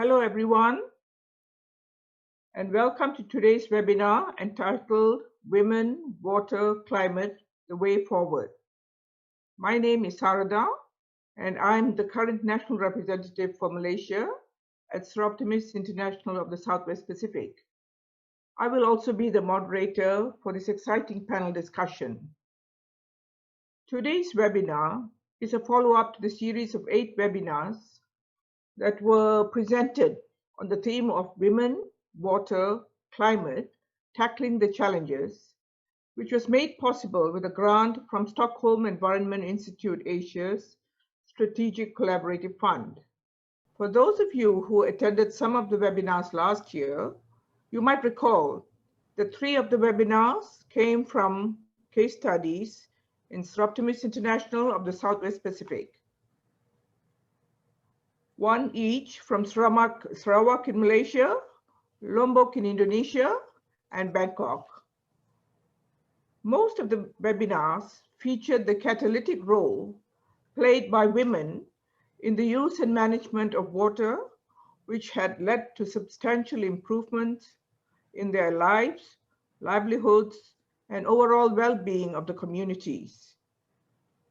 Hello everyone, and welcome to today's webinar entitled Women, Water, Climate, the Way Forward. My name is Saradha, and I'm the current National Representative for Malaysia at SISWP International of the Southwest Pacific. I will also be the moderator for this exciting panel discussion. Today's webinar is a follow-up to the series of 8 webinars that were presented on the theme of Women, Water, Climate, Tackling the Challenges, which was made possible with a grant from Stockholm Environment Institute Asia's Strategic Collaborative Fund. For those of you who attended some of the webinars last year, you might recall that 3 of the webinars came from case studies in SISWP International of the Southwest Pacific. One each from Sarawak in Malaysia, Lombok in Indonesia, and Bangkok. Most of the webinars featured the catalytic role played by women in the use and management of water, which had led to substantial improvements in their lives, livelihoods, and overall well-being of the communities.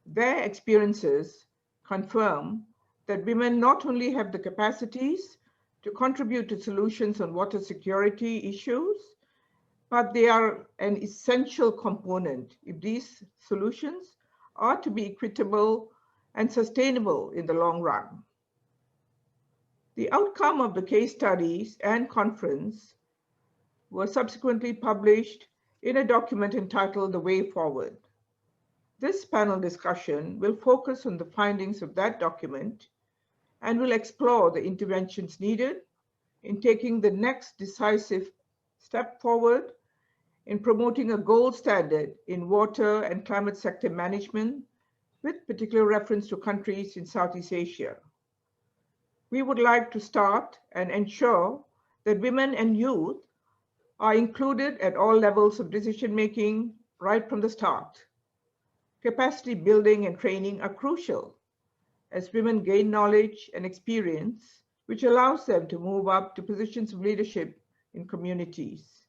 Their experiences confirm that women not only have the capacities to contribute to solutions on water security issues, but they are an essential component if these solutions are to be equitable and sustainable in the long run. The outcome of the case studies and conference were subsequently published in a document entitled The Way Forward. This panel discussion will focus on the findings of that document and will explore the interventions needed in taking the next decisive step forward in promoting a gold standard in water and climate sector management, with particular reference to countries in Southeast Asia. We would like to start and ensure that women and youth are included at all levels of decision-making right from the start. Capacity building and training are crucial as women gain knowledge and experience, which allows them to move up to positions of leadership in communities.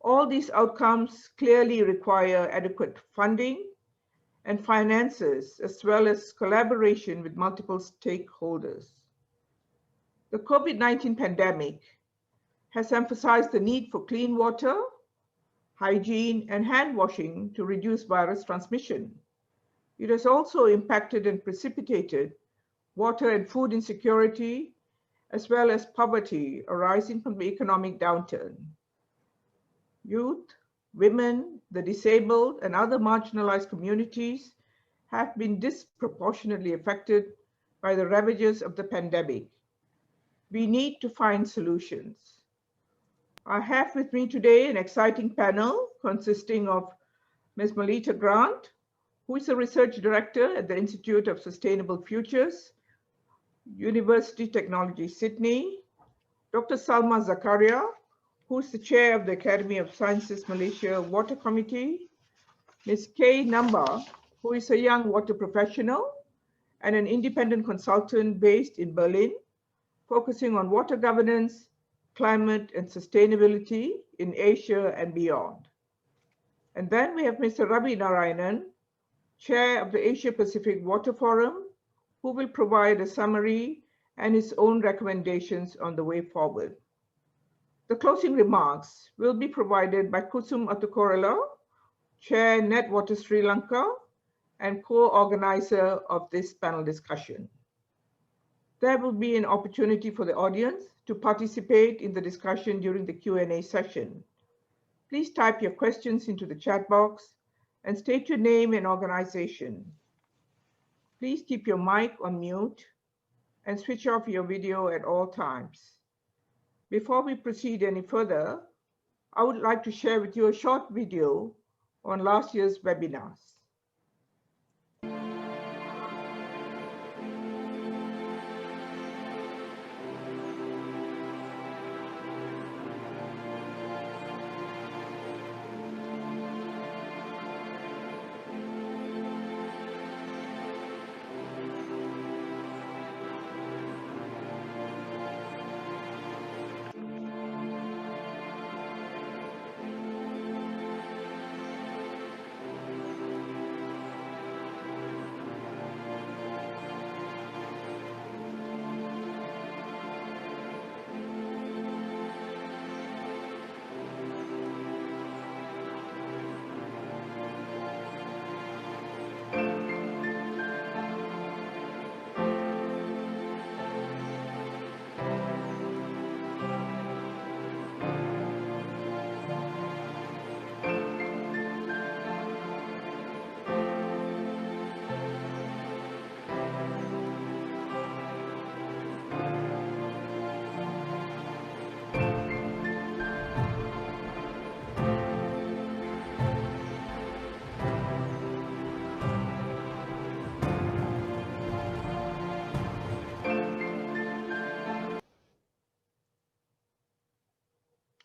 All these outcomes clearly require adequate funding and finances, as well as collaboration with multiple stakeholders. The COVID-19 pandemic has emphasized the need for clean water, hygiene, and hand washing to reduce virus transmission. It has also impacted and precipitated water and food insecurity, as well as poverty arising from the economic downturn. Youth, women, the disabled, and other marginalized communities have been disproportionately affected by the ravages of the pandemic. We need to find solutions. I have with me today an exciting panel consisting of Ms. Melita Grant, who is a research director at the Institute of Sustainable Futures, University Technology Sydney, Dr. Salmah Zakaria, who is the chair of the Academy of Sciences Malaysia Water Committee, Ms. Kei Namba, who is a young water professional and an independent consultant based in Berlin, focusing on water governance, climate, and sustainability in Asia and beyond. And then we have Mr. Ravi Narayanan, chair of the Asia Pacific Water Forum, who will provide a summary and his own recommendations on the way forward. The closing remarks will be provided by Kusum Atukorala, Chair Netwater Sri Lanka, and co-organizer of this panel discussion. There will be an opportunity for the audience to participate in the discussion during the Q&A session. Please type your questions into the chat box and state your name and organization. Please keep your mic on mute and switch off your video at all times. Before we proceed any further, I would like to share with you a short video on last year's webinars.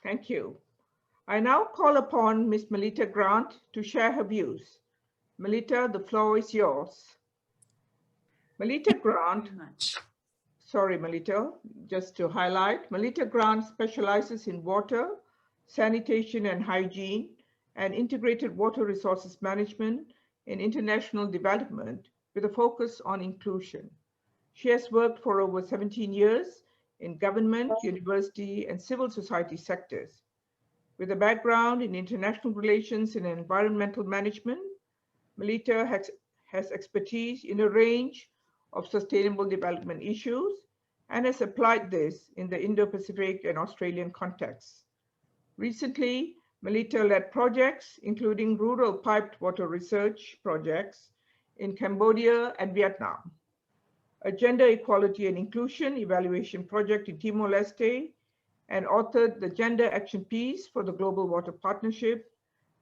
Thank you. I now call upon Ms. Melita Grant to share her views. Melita, the floor is yours. Melita Grant, sorry, Melita, just to highlight, Melita Grant specializes in water, sanitation and hygiene, and integrated water resources management in international development with a focus on inclusion. She has worked for over 17 years in government, university, and civil society sectors. With a background in international relations and environmental management, Melita has expertise in a range of sustainable development issues and has applied this in the Indo-Pacific and Australian contexts. Recently, Melita led projects including rural piped water research projects in Cambodia and Vietnam, a gender equality and inclusion evaluation project in Timor-Leste, and authored the Gender Action Piece for the Global Water Partnership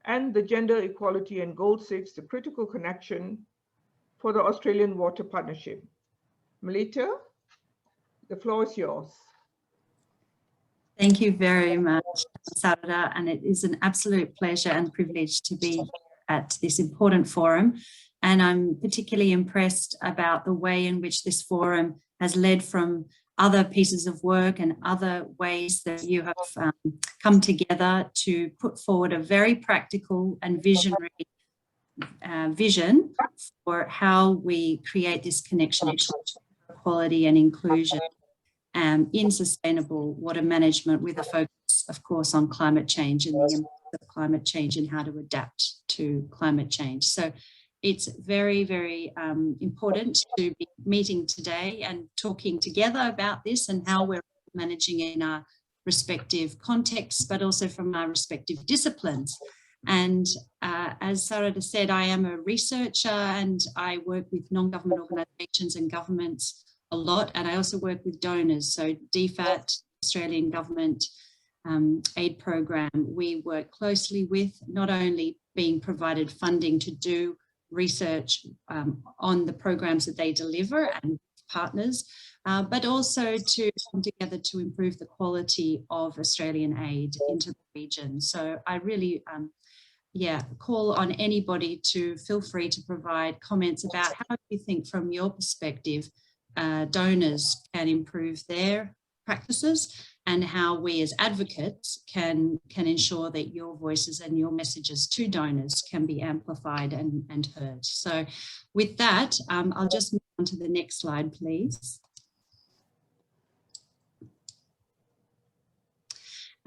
and the Gender Equality and Goal 6, the Critical Connection for the Australian Water Partnership. Melita, the floor is yours. Thank you very much, Saradha, and it is an absolute pleasure and privilege to be at this important forum. And I'm particularly impressed about the way in which this forum has led from other pieces of work and other ways that you have come together to put forward a very practical and visionary vision for how we create this connection to equality and inclusion in sustainable water management, with a focus, of course, on climate change and the impact of climate change and how to adapt to climate change. So it's very, very important to be meeting today and talking together about this and how we're managing in our respective contexts, but also from our respective disciplines. And as Saradha said, I am a researcher and I work with non-government organisations and governments a lot, and I also work with donors. So DFAT, Australian Government aid program, we work closely with, not only being provided funding to do research on the programs that they deliver and partners, but also to come together to improve the quality of Australian aid into the region. So I really call on anybody to feel free to provide comments about how you think from your perspective donors can improve their practices, and how we as advocates can ensure that your voices and your messages to donors can be amplified and heard. So with that, I'll just move on to the next slide, please.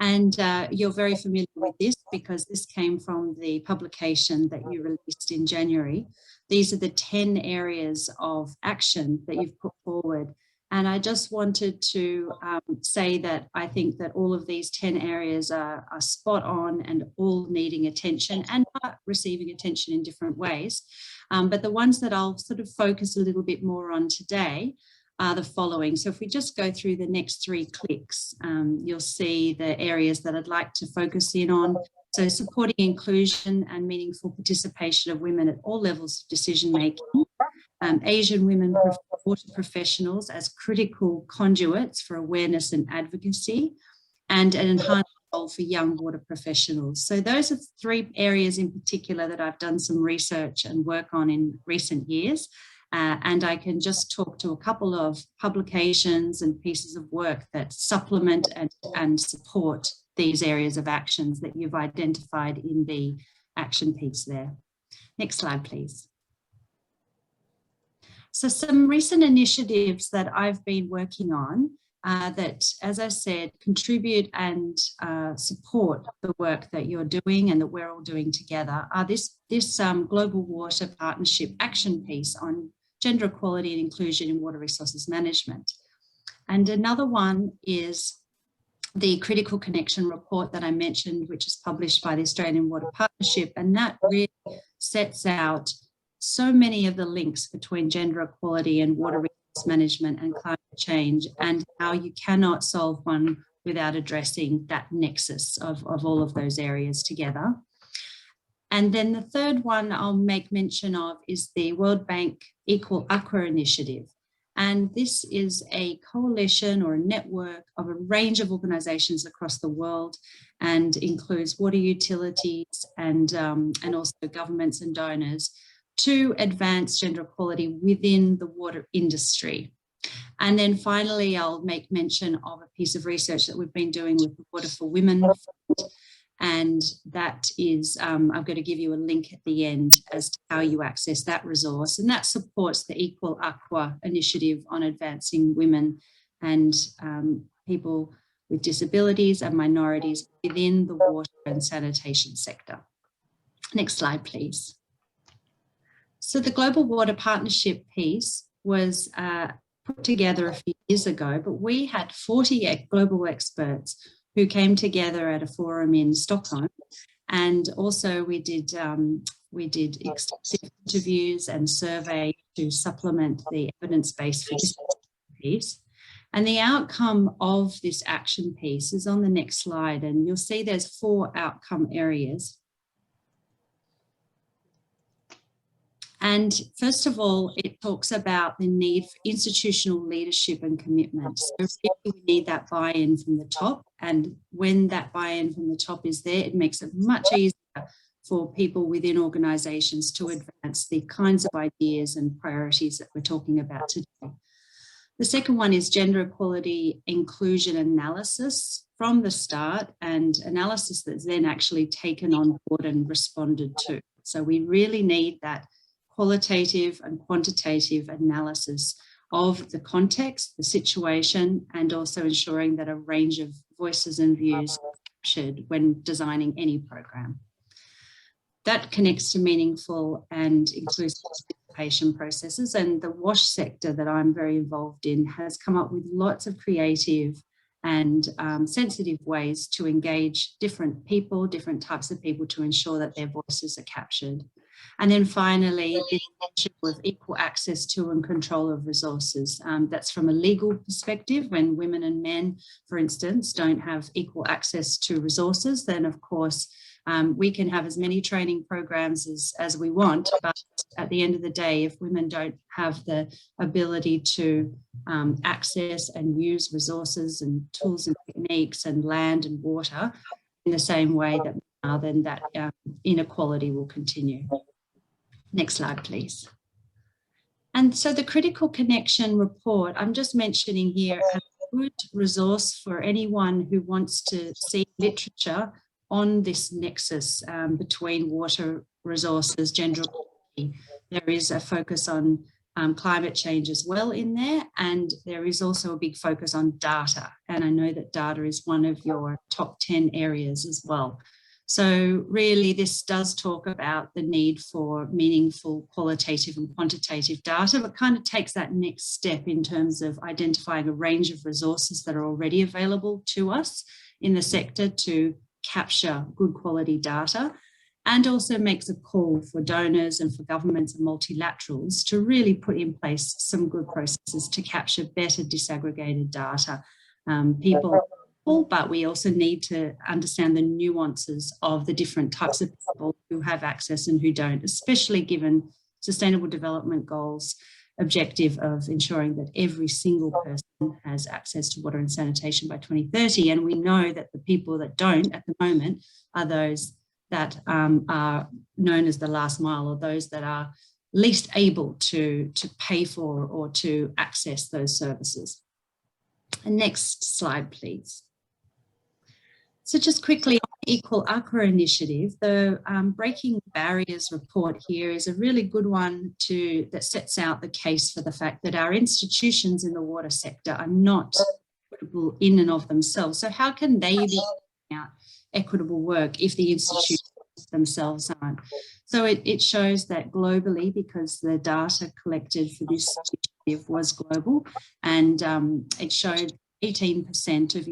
And you're very familiar with this because this came from the publication that you released in January. These are the 10 areas of action that you've put forward. And I just wanted to say that I think that all of these 10 areas are spot on and all needing attention and are receiving attention in different ways. But the ones that I'll sort of focus a little bit more on today are the following. So if we just go through the next 3 clicks, you'll see the areas that I'd like to focus in on. So supporting inclusion and meaningful participation of women at all levels of decision making. Asian women water professionals as critical conduits for awareness and advocacy, and an enhanced role for young water professionals. So those are 3 areas in particular that I've done some research and work on in recent years. And I can just talk to a couple of publications and pieces of work that supplement and support these areas of actions that you've identified in the action piece there. Next slide, please. So some recent initiatives that I've been working on that, as I said, contribute and support the work that you're doing and that we're all doing together are this Global Water Partnership action piece on gender equality and inclusion in water resources management. And another one is the Critical Connection report that I mentioned, which is published by the Australian Water Partnership, and that really sets out so many of the links between gender equality and water resource management and climate change, and how you cannot solve one without addressing that nexus of all of those areas together. And then the third one I'll make mention of is the World Bank Equal Aqua Initiative. And this is a coalition or a network of a range of organisations across the world, and includes water utilities and also governments and donors to advance gender equality within the water industry. And then finally, I'll make mention of a piece of research that we've been doing with the Water for Women Fund, and that is, I'm going to give you a link at the end as to how you access that resource, and that supports the Equal Aqua initiative on advancing women and people with disabilities and minorities within the water and sanitation sector. Next slide, please. So the Global Water Partnership piece was put together a few years ago, but we had 40 global experts who came together at a forum in Stockholm, and also we did extensive interviews and survey to supplement the evidence base for this piece. And the outcome of this action piece is on the next slide, and you'll see there's 4 outcome areas. And first of all, it talks about the need for institutional leadership and commitment. So really we need that buy-in from the top. And when that buy-in from the top is there, it makes it much easier for people within organisations to advance the kinds of ideas and priorities that we're talking about today. The second one is gender equality inclusion analysis from the start, and analysis that's then actually taken on board and responded to. So we really need that qualitative and quantitative analysis of the context, the situation, and also ensuring that a range of voices and views are captured when designing any program. That connects to meaningful and inclusive participation processes, and the WASH sector that I'm very involved in has come up with lots of creative and sensitive ways to engage different people, different types of people, to ensure that their voices are captured. And then finally, the issue of equal access to and control of resources. That's from a legal perspective. When women and men, for instance, don't have equal access to resources, then of course we can have as many training programs as we want, but at the end of the day, if women don't have the ability to access and use resources and tools and techniques and land and water in the same way that we are, then that inequality will continue. Next slide, please. And so the Critical Connection report, I'm just mentioning here, a good resource for anyone who wants to see literature on this nexus between water resources, gender equality. There is a focus on climate change as well in there, and there is also a big focus on data. And I know that data is one of your top 10 areas as well. So really this does talk about the need for meaningful qualitative and quantitative data, but kind of takes that next step in terms of identifying a range of resources that are already available to us in the sector to capture good quality data, and also makes a call for donors and for governments and multilaterals to really put in place some good processes to capture better disaggregated data. But we also need to understand the nuances of the different types of people who have access and who don't, especially given Sustainable Development Goals objective of ensuring that every single person has access to water and sanitation by 2030. And we know that the people that don't at the moment are those that are known as the last mile, or those that are least able to pay for or to access those services. And next slide, please. So just quickly, on the Equal Aqua initiative, the Breaking Barriers report here is a really good one that sets out the case for the fact that our institutions in the water sector are not equitable in and of themselves. So how can they be carrying out equitable work if the institutions themselves aren't? So it shows that globally, because the data collected for this initiative was global, and it showed 18% of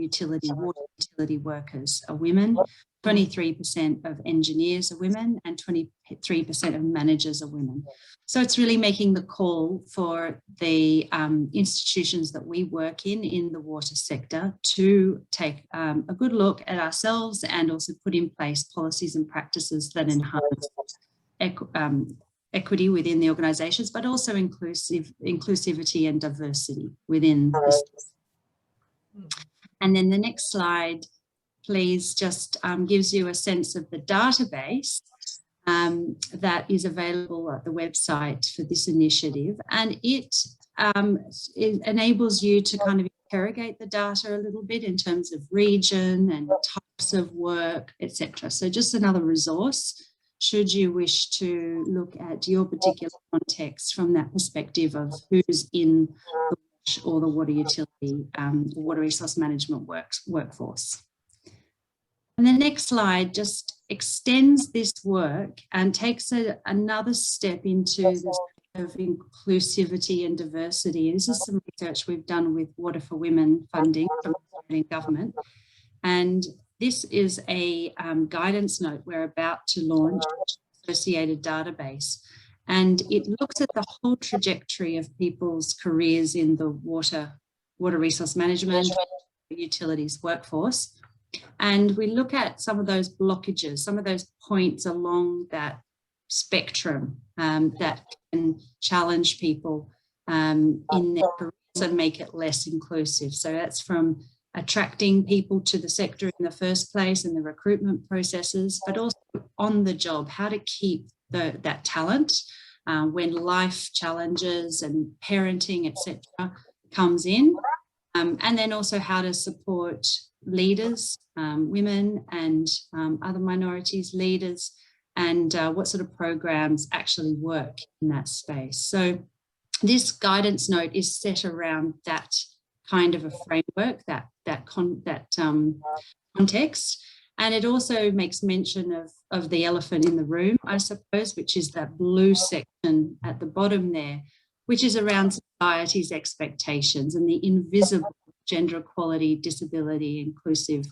water utility workers are women, 23% of engineers are women, and 23% of managers are women. So it's really making the call for the institutions that we work in the water sector to take a good look at ourselves and also put in place policies and practices that enhance equity within the organisations, but also inclusivity and diversity within this. And then the next slide, please, just gives you a sense of the database that is available at the website for this initiative. And it enables you to kind of interrogate the data a little bit in terms of region and types of work, etc. So just another resource should you wish to look at your particular context from that perspective of who's in the wash or the water utility, water resource management workforce. And the next slide just extends this work and takes another step into this of inclusivity and diversity. This is some research we've done with Water for Women funding from the Australian government. And this is a guidance note we're about to launch, associated database. And it looks at the whole trajectory of people's careers in the water resource management, utilities workforce. And we look at some of those blockages, some of those points along that spectrum that can challenge people in their careers and make it less inclusive. So that's from attracting people to the sector in the first place and the recruitment processes, but also on the job, how to keep that talent when life challenges and parenting, etc., comes in, and then also how to support leaders, women and other minorities leaders, and what sort of programs actually work in that space. So this guidance note is set around that kind of a framework, that context. And it also makes mention of the elephant in the room, I suppose, which is that blue section at the bottom there, which is around society's expectations and the invisible gender equality, disability, inclusive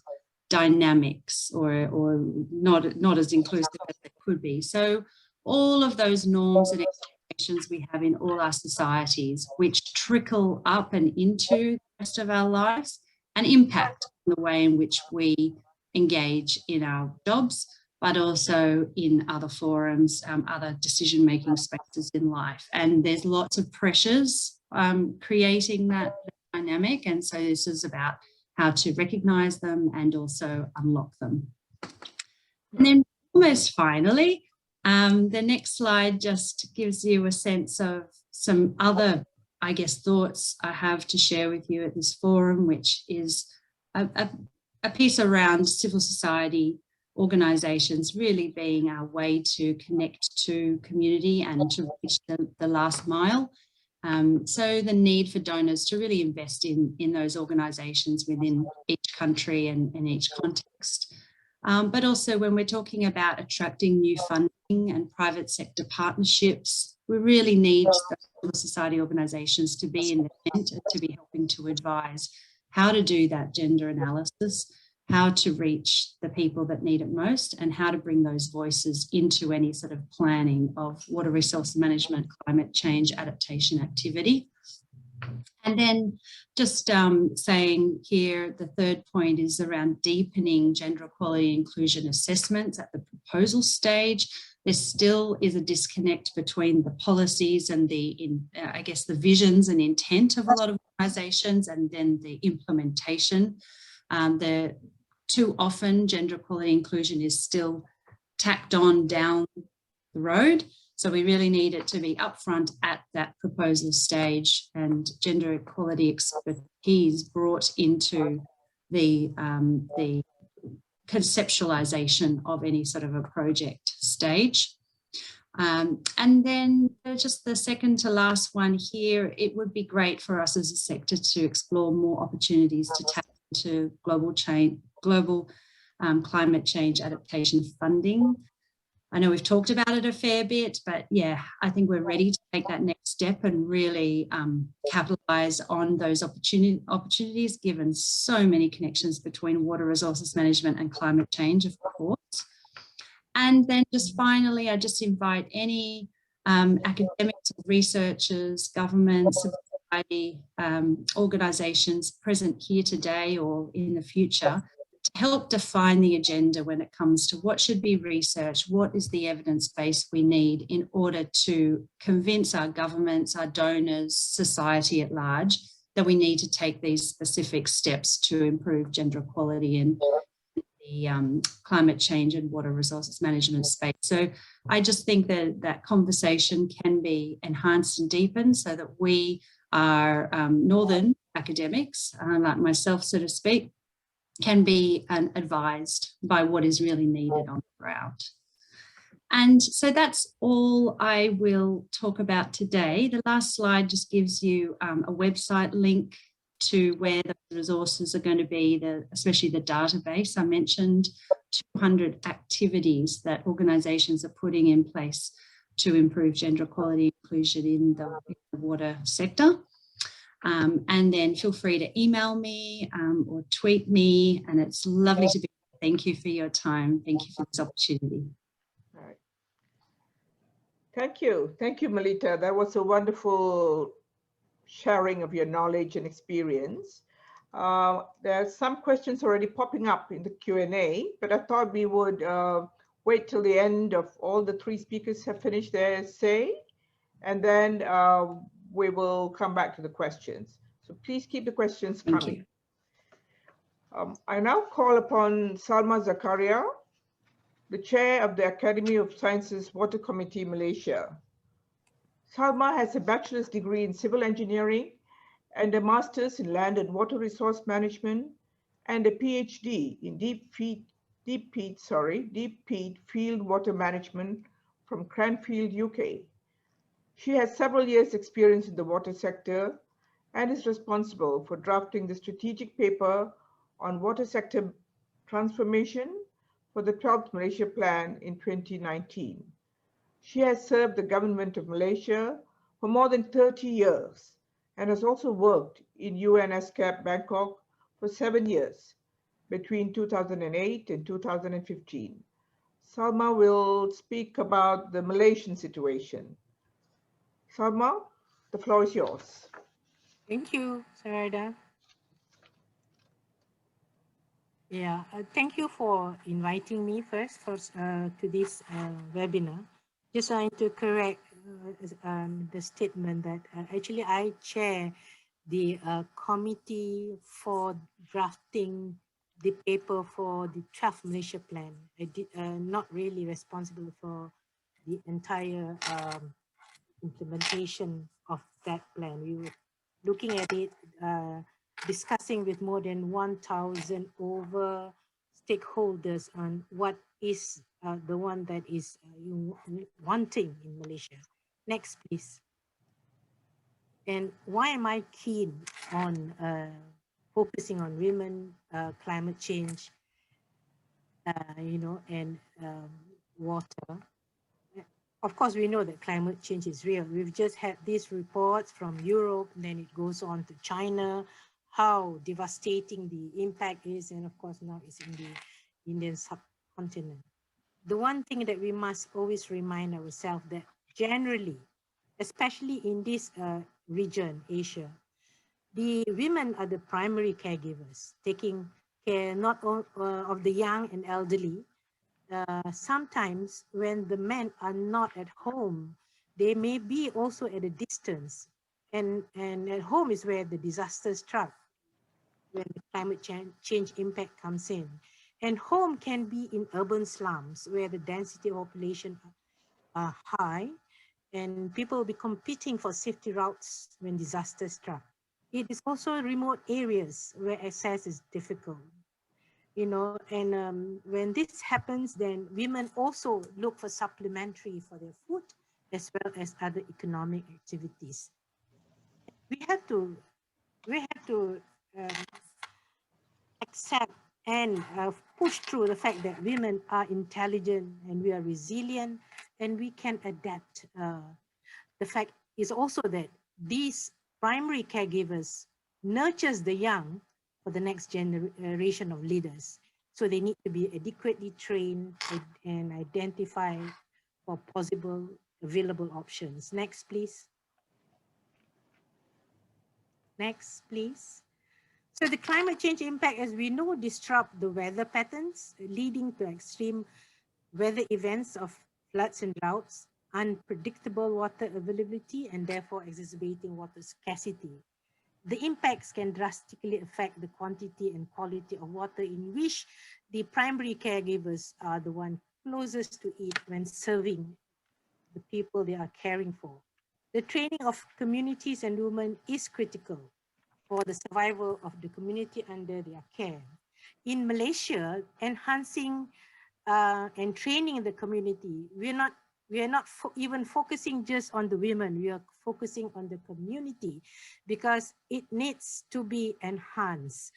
dynamics, or not as inclusive as it could be. So all of those norms and expectations we have in all our societies, which trickle up and into the rest of our lives and impact the way in which we engage in our jobs, but also in other forums, other decision-making spaces in life. And there's lots of pressures creating that dynamic. And so this is about how to recognise them and also unlock them. And then almost finally, the next slide just gives you a sense of some other, I guess, thoughts I have to share with you at this forum, which is a piece around civil society organisations really being our way to connect to community and to reach the last mile. So the need for donors to really invest in those organisations within each country and each context. But also when we're talking about attracting new funding and private sector partnerships, we really need the civil society organisations to be in the tent and to be helping to advise how to do that gender analysis, how to reach the people that need it most, and how to bring those voices into any sort of planning of water resource management, climate change, adaptation activity. And then just saying here, the third point is around deepening gender equality inclusion assessments at the proposal stage. There still is a disconnect between the policies and I guess the visions and intent of a lot of organisations and then the implementation. Too often gender equality inclusion is still tacked on down the road. So we really need it to be upfront at that proposal stage and gender equality expertise brought into the conceptualization of any sort of a project stage. And then just the second to last one here, it would be great for us as a sector to explore more opportunities to tap into global climate change adaptation funding. I know we've talked about it a fair bit, but yeah, I think we're ready to take that next step and really capitalise on those opportunities, given so many connections between water resources management and climate change, of course. And then just finally, I just invite any academics, researchers, governments, society, organisations present here today or in the future to help define the agenda when it comes to what should be researched, what is the evidence base we need in order to convince our governments, our donors, society at large, that we need to take these specific steps to improve gender equality in the climate change and water resources management space. So I just think that that conversation can be enhanced and deepened so that we are northern academics, like myself, so to speak, can be advised by what is really needed on the ground. And so that's all I will talk about today. The last slide just gives you a website link to where the resources are going to be, especially the database. I mentioned 200 activities that organisations are putting in place to improve gender equality inclusion in the water sector. And then feel free to email me or tweet me, and it's lovely to be here. Thank you for your time. Thank you for this opportunity. All right. Thank you. Thank you, Melita. That was a wonderful sharing of your knowledge and experience. There are some questions already popping up in the Q&A, but I thought we would wait till the end of all the three speakers have finished their essay, and then we will come back to the questions. So please keep the questions coming. I now call upon Salmah Zakaria, the chair of the Academy of Sciences Water Committee, Malaysia. Salmah has a bachelor's degree in civil engineering and a master's in land and water resource management and a PhD in deep peat field water management from Cranfield, UK. She has several years' experience in the water sector and is responsible for drafting the strategic paper on water sector transformation for the 12th Malaysia Plan in 2019. She has served the government of Malaysia for more than 30 years and has also worked in UNSCAP Bangkok for 7 years between 2008 and 2015. Salmah will speak about the Malaysian situation. Salmah, the floor is yours. Thank you, Saradha. Yeah, thank you for inviting me first to this webinar. Just wanted to correct the statement that actually I chair the committee for drafting the paper for the 12th Malaysia Plan. I did not really responsible for the entire implementation of that plan. We were looking at it, discussing with more than 1,000 over stakeholders on what is the one that is wanting in Malaysia. Next, please. And why am I keen on focusing on women, climate change, and water? Of course, we know that climate change is real. We've just had these reports from Europe, and then it goes on to China, how devastating the impact is, and of course now it's in the Indian subcontinent. The one thing that we must always remind ourselves that generally, especially in this region, Asia, the women are the primary caregivers, taking care not only of the young and elderly. Sometimes when the men are not at home, they may be also at a distance, and at home is where the disaster strike, when the climate change impact comes in. And home can be in urban slums where the density of population are high, and people will be competing for safety routes when disaster struck. It is also remote areas where access is difficult. And when this happens, then women also look for supplementary for their food as well as other economic activities. We have to accept and push through the fact that women are intelligent and we are resilient and we can adapt. The fact is also that these primary caregivers nurtures the young for the next generation of leaders. So they need to be adequately trained and identify for possible available options. Next, please. Next, please. So the climate change impact, as we know, disrupt the weather patterns, leading to extreme weather events of floods and droughts, unpredictable water availability, and therefore exacerbating water scarcity. The impacts can drastically affect the quantity and quality of water in which the primary caregivers are the one closest to it when serving the people they are caring for. The training of communities and women is critical for the survival of the community under their care. In Malaysia, enhancing and training the community, we are not even focusing just on the women, we are focusing on the community because it needs to be enhanced.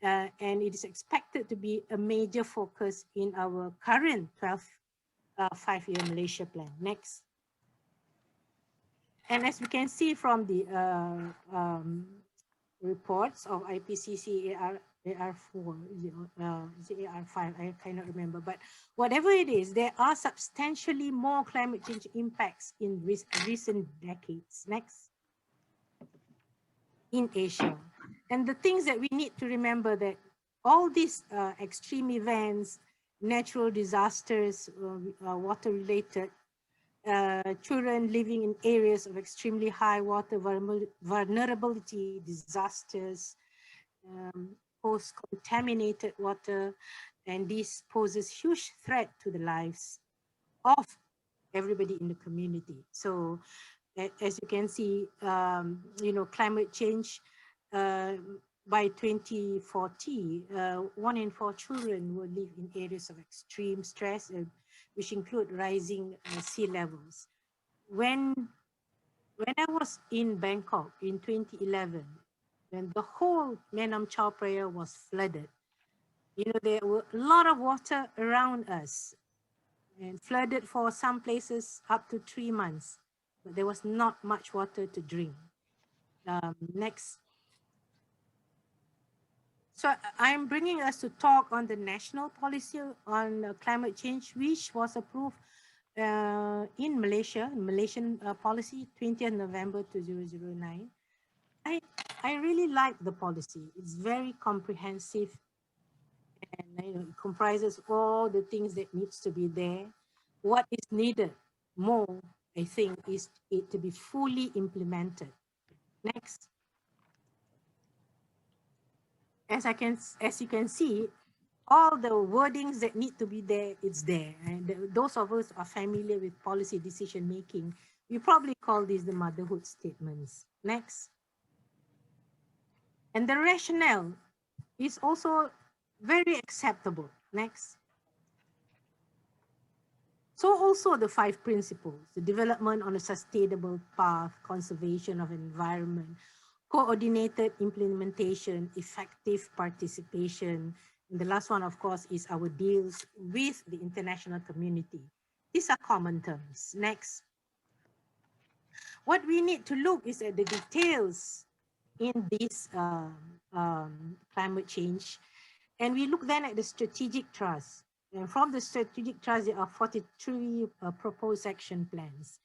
And it is expected to be a major focus in our current 12 5-year Malaysia plan. Next. And as we can see from the reports of IPCC AR4, AR5, I cannot remember, but whatever it is, there are substantially more climate change impacts in recent decades. Next. In Asia. And the things that we need to remember that all these extreme events, natural disasters, water-related, children living in areas of extremely high water vulnerability, disasters, post-contaminated water, and this poses huge threat to the lives of everybody in the community. So as you can see, climate change, by 2040, 1 in 4 children will live in areas of extreme stress, which include rising sea levels. When I was in Bangkok in 2011, when the whole Menam Chao Phraya was flooded, there were a lot of water around us and flooded for some places up to 3 months, but there was not much water to drink. Next. So I'm bringing us to talk on the national policy on climate change, which was approved in Malaysia, Malaysian policy, 20th November 2009. I really like the policy. It's very comprehensive and it comprises all the things that needs to be there. What is needed more, I think, is it to be fully implemented. Next. As you can see, all the wordings that need to be there, it's there. And those of us who are familiar with policy decision making, we probably call these the motherhood statements. Next. And the rationale is also very acceptable. Next. So also the 5 principles, the development on a sustainable path, conservation of environment, coordinated implementation, effective participation. And the last one, of course, is our deals with the international community. These are common terms. Next. What we need to look is at the details in this climate change. And we look then at the strategic trust. And from the strategic trust, there are 43 proposed action plans.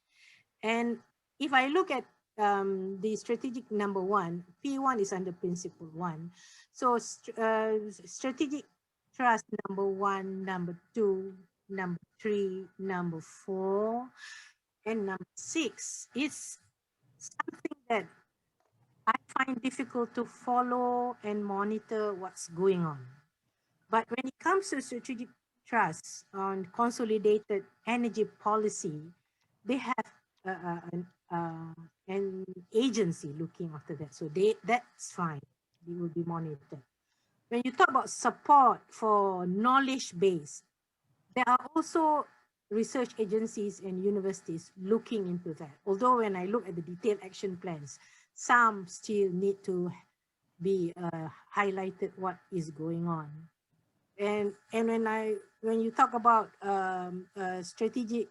And if I look at the strategic number 1, P1 is under principle 1. So strategic trust number 1, number 2, number 3, number 4, and number 6 is something that I find difficult to follow and monitor what's going on. But when it comes to strategic trust on consolidated energy policy, they have an agency looking after that. So that's fine. It will be monitored. When you talk about support for knowledge base, there are also research agencies and universities looking into that. Although when I look at the detailed action plans, some still need to be highlighted what is going on. And when you talk about strategic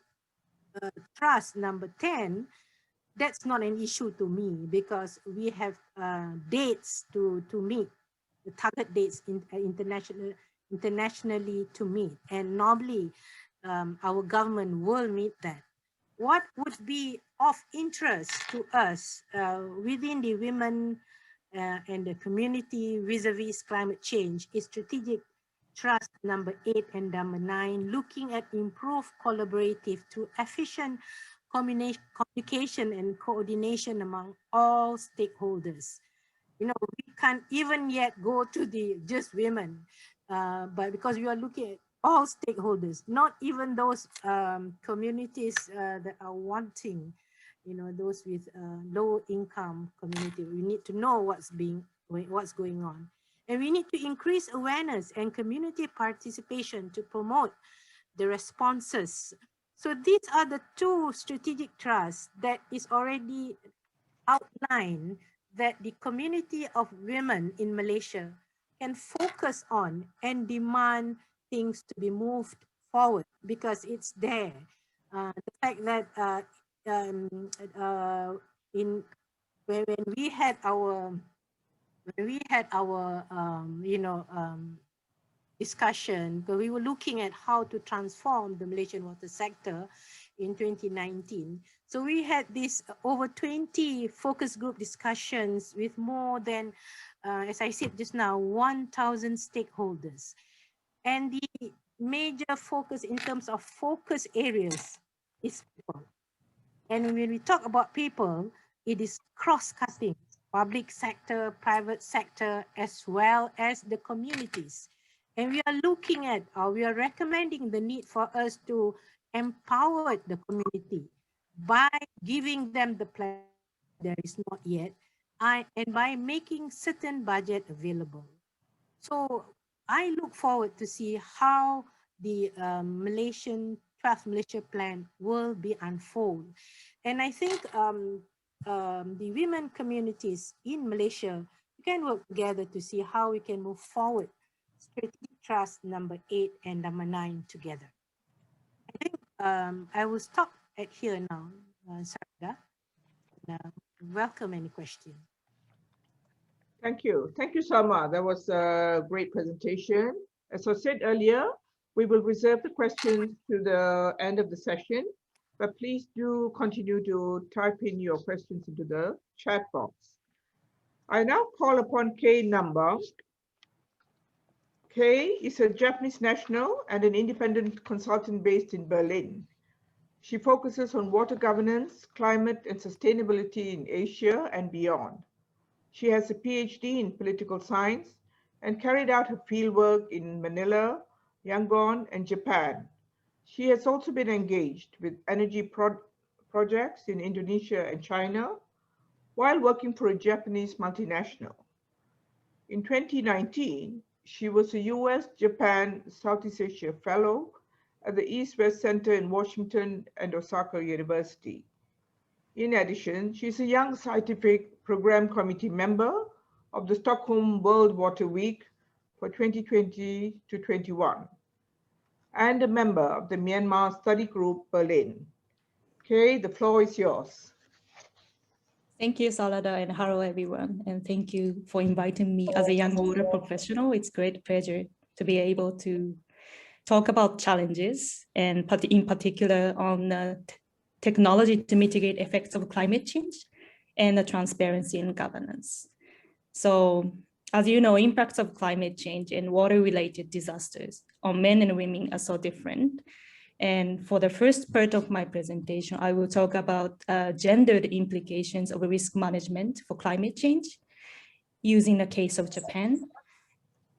trust number 10, that's not an issue to me because we have dates to meet, the target dates internationally to meet, and normally our government will meet that. What would be of interest to us within the women and the community vis-a-vis climate change is strategic trust number 8 and number 9, looking at improved collaborative to efficient communication and coordination among all stakeholders. You know, we can't even yet go to the just women, but because we are looking at all stakeholders, not even those communities that are wanting, you know, those with low income community. We need to know what's going on. And we need to increase awareness and community participation to promote the responses. So these are the 2 strategic trusts that is already outlined that the community of women in Malaysia can focus on and demand things to be moved forward because it's there. The fact that when we had our discussion, but we were looking at how to transform the Malaysian water sector in 2019. So we had this over 20 focus group discussions with more than, as I said just now, 1,000 stakeholders. And the major focus in terms of focus areas is people. And when we talk about people, it is cross-cutting, public sector, private sector, as well as the communities. And we are looking at, or we are recommending the need for us to empower the community by giving them the plan there is not yet, and by making certain budget available. So I look forward to see how the Malaysian 12th Malaysia plan will be unfold. And I think the women communities in Malaysia can work together to see how we can move forward strategic trust number 8 and number 9 together. I think I will stop at here now, Saradha. Welcome any question. Thank you. Thank you, Salmah. That was a great presentation. As I said earlier, we will reserve the questions to the end of the session, but please do continue to type in your questions into the chat box. I now call upon Kei Namba. Kei is a Japanese national and an independent consultant based in Berlin. She focuses on water governance, climate, and sustainability in Asia and beyond. She has a PhD in political science and carried out her fieldwork in Manila, Yangon, and Japan. She has also been engaged with energy projects in Indonesia and China while working for a Japanese multinational. In 2019, she was a US, Japan, Southeast Asia Fellow at the East-West Center in Washington and Osaka University. In addition, she's a young scientific program committee member of the Stockholm World Water Week for 2020 to 21, and a member of the Myanmar Study Group Berlin. Kei, the floor is yours. Thank you, Saradha, and hello, everyone. And thank you for inviting me as a young water professional. It's a great pleasure to be able to talk about challenges, and in particular on technology to mitigate effects of climate change and the transparency in governance. So, as you know, impacts of climate change and water-related disasters on men and women are so different. And for the first part of my presentation, I will talk about gendered implications of risk management for climate change using the case of Japan.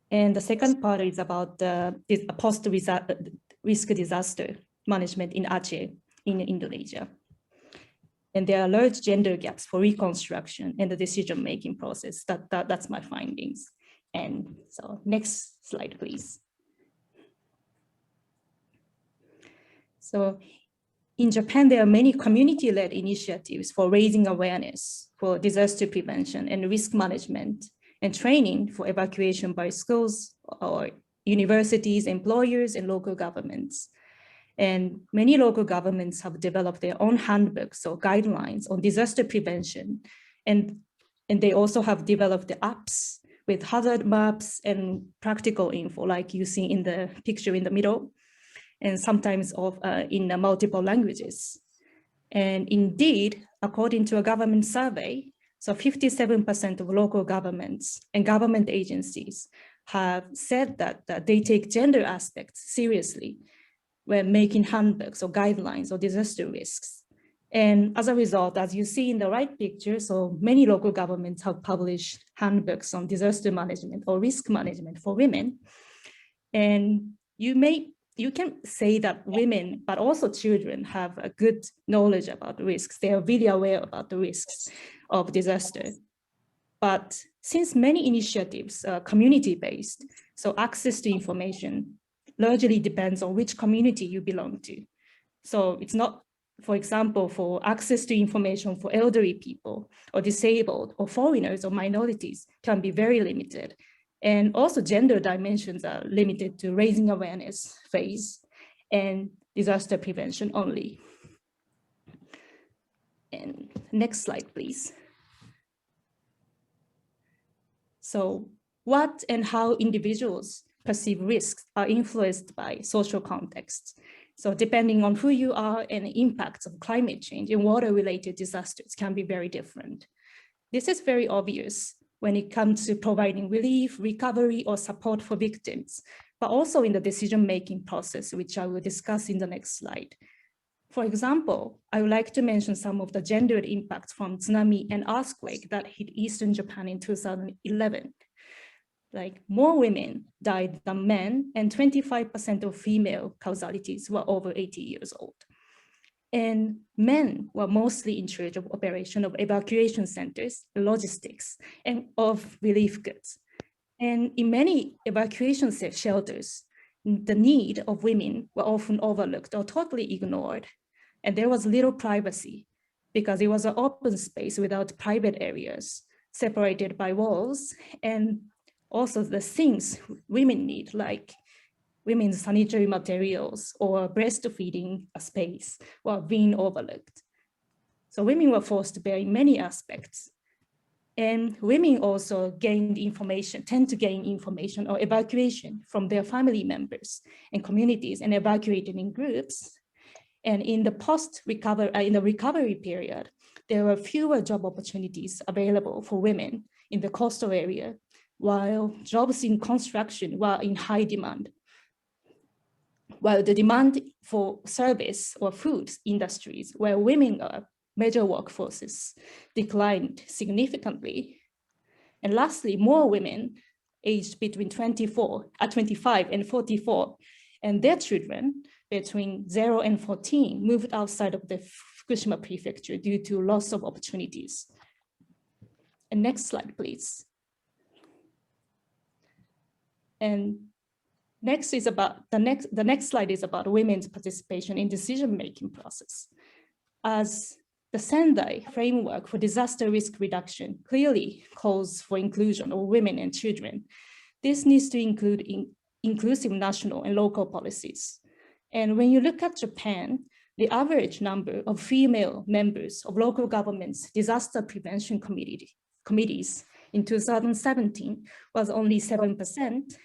And the second part is about the post-risk disaster management in Aceh in Indonesia. And there are large gender gaps for reconstruction and the decision-making process. That's my findings. And so next slide, please. So in Japan, there are many community-led initiatives for raising awareness for disaster prevention and risk management and training for evacuation by schools or universities, employers, and local governments. And many local governments have developed their own handbooks or guidelines on disaster prevention. And they also have developed the apps with hazard maps and practical info, like you see in the picture in the middle, and sometimes in multiple languages. And indeed, according to a government survey, So 57% of local governments and government agencies have said that they take gender aspects seriously when making handbooks or guidelines or disaster risks. And as a result, as you see in the right picture, so many local governments have published handbooks on disaster management or risk management for women. And you can say that women, but also children, have a good knowledge about risks. They are really aware about the risks of disaster. But since many initiatives are community-based, so access to information largely depends on which community you belong to. So it's not, for example, for access to information for elderly people or disabled or foreigners or minorities can be very limited. And also gender dimensions are limited to raising awareness phase and disaster prevention only. And next slide, please. So what and how individuals perceive risks are influenced by social contexts. So depending on who you are, and the impacts of climate change and water-related disasters can be very different. This is very obvious when it comes to providing relief, recovery, or support for victims, but also in the decision-making process, which I will discuss in the next slide. For example, I would like to mention some of the gendered impacts from tsunami and earthquake that hit Eastern Japan in 2011. Like, more women died than men, and 25% of female causalities were over 80 years old. And men were mostly in charge of operation of evacuation centers, logistics, and of relief goods. And in many evacuation shelters, the need of women were often overlooked or totally ignored. And there was little privacy because it was an open space without private areas, separated by walls, and also the things women need, like women's sanitary materials or breastfeeding space, were being overlooked. So women were forced to bear in many aspects. And women also tend to gain information or evacuation from their family members and communities, and evacuated in groups. And in the recovery period, there were fewer job opportunities available for women in the coastal area, while jobs in construction were in high demand. While the demand for service or food industries, where women are major workforces, declined significantly. And lastly, more women aged between 25 and 44, and their children between 0 and 14 moved outside of the Fukushima prefecture due to loss of opportunities. And next slide, please. And the next slide is about women's participation in decision-making process. As the Sendai framework for disaster risk reduction clearly calls for inclusion of women and children, this needs to include inclusive national and local policies. And when you look at Japan, the average number of female members of local government's disaster prevention committees in 2017 was only 7%.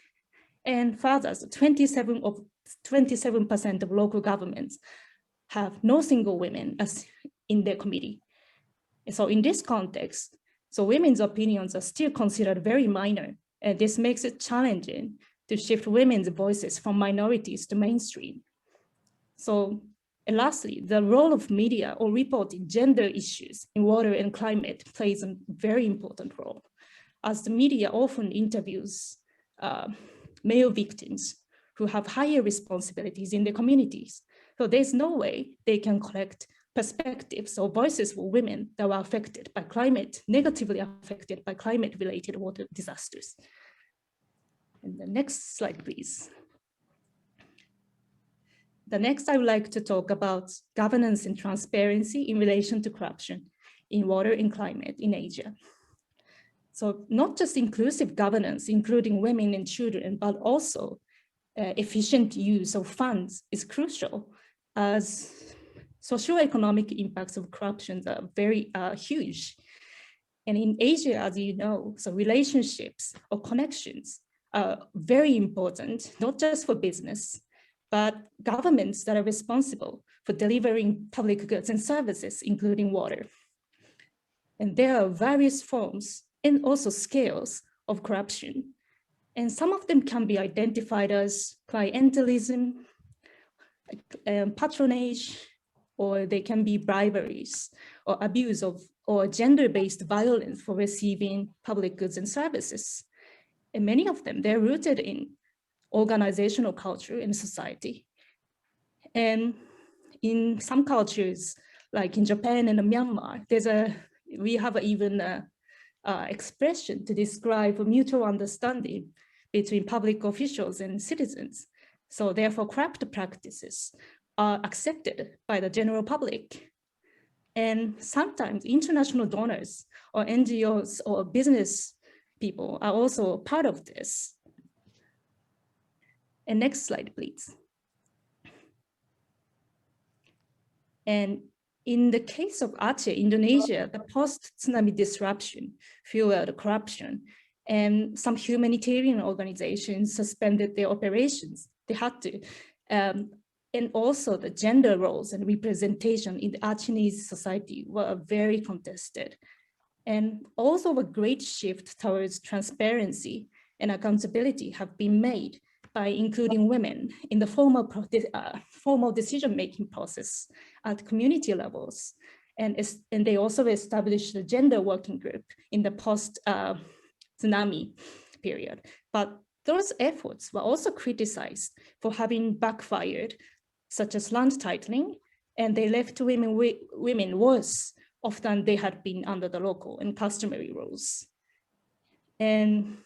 And further, 27% of local governments have no single women as in their committee. So in this context, so women's opinions are still considered very minor, and this makes it challenging to shift women's voices from minorities to mainstream. So, and lastly, the role of media or reporting gender issues in water and climate plays a very important role, as the media often interviews male victims who have higher responsibilities in their communities. So there's no way they can collect perspectives or voices for women that were negatively affected by climate-related water disasters. And the next slide, please. The next, I would like to talk about governance and transparency in relation to corruption in water and climate in Asia. So not just inclusive governance, including women and children, but also efficient use of funds is crucial, as socioeconomic impacts of corruption are very huge. And in Asia, as you know, so relationships or connections are very important, not just for business, but governments that are responsible for delivering public goods and services, including water. And there are various forms and also scales of corruption. And some of them can be identified as clientelism, patronage, or they can be briberies or abuse of or gender-based violence for receiving public goods and services. And many of them, they're rooted in organizational culture in society. And in some cultures, like in Japan and Myanmar, we have even an expression to describe a mutual understanding between public officials and citizens. So therefore, corrupt practices are accepted by the general public. And sometimes international donors or NGOs or business people are also part of this. And next slide, please. And in the case of Aceh, Indonesia, the post-tsunami disruption fueled corruption, and some humanitarian organizations suspended their operations. They had to. And also the gender roles and representation in the Acehnese society were very contested. And also a great shift towards transparency and accountability have been made by including women in the formal decision-making process at community levels. And they also established the gender working group in the post-tsunami period. But those efforts were also criticized for having backfired, such as land titling, and they left women worse off than they had been under the local and customary rules. And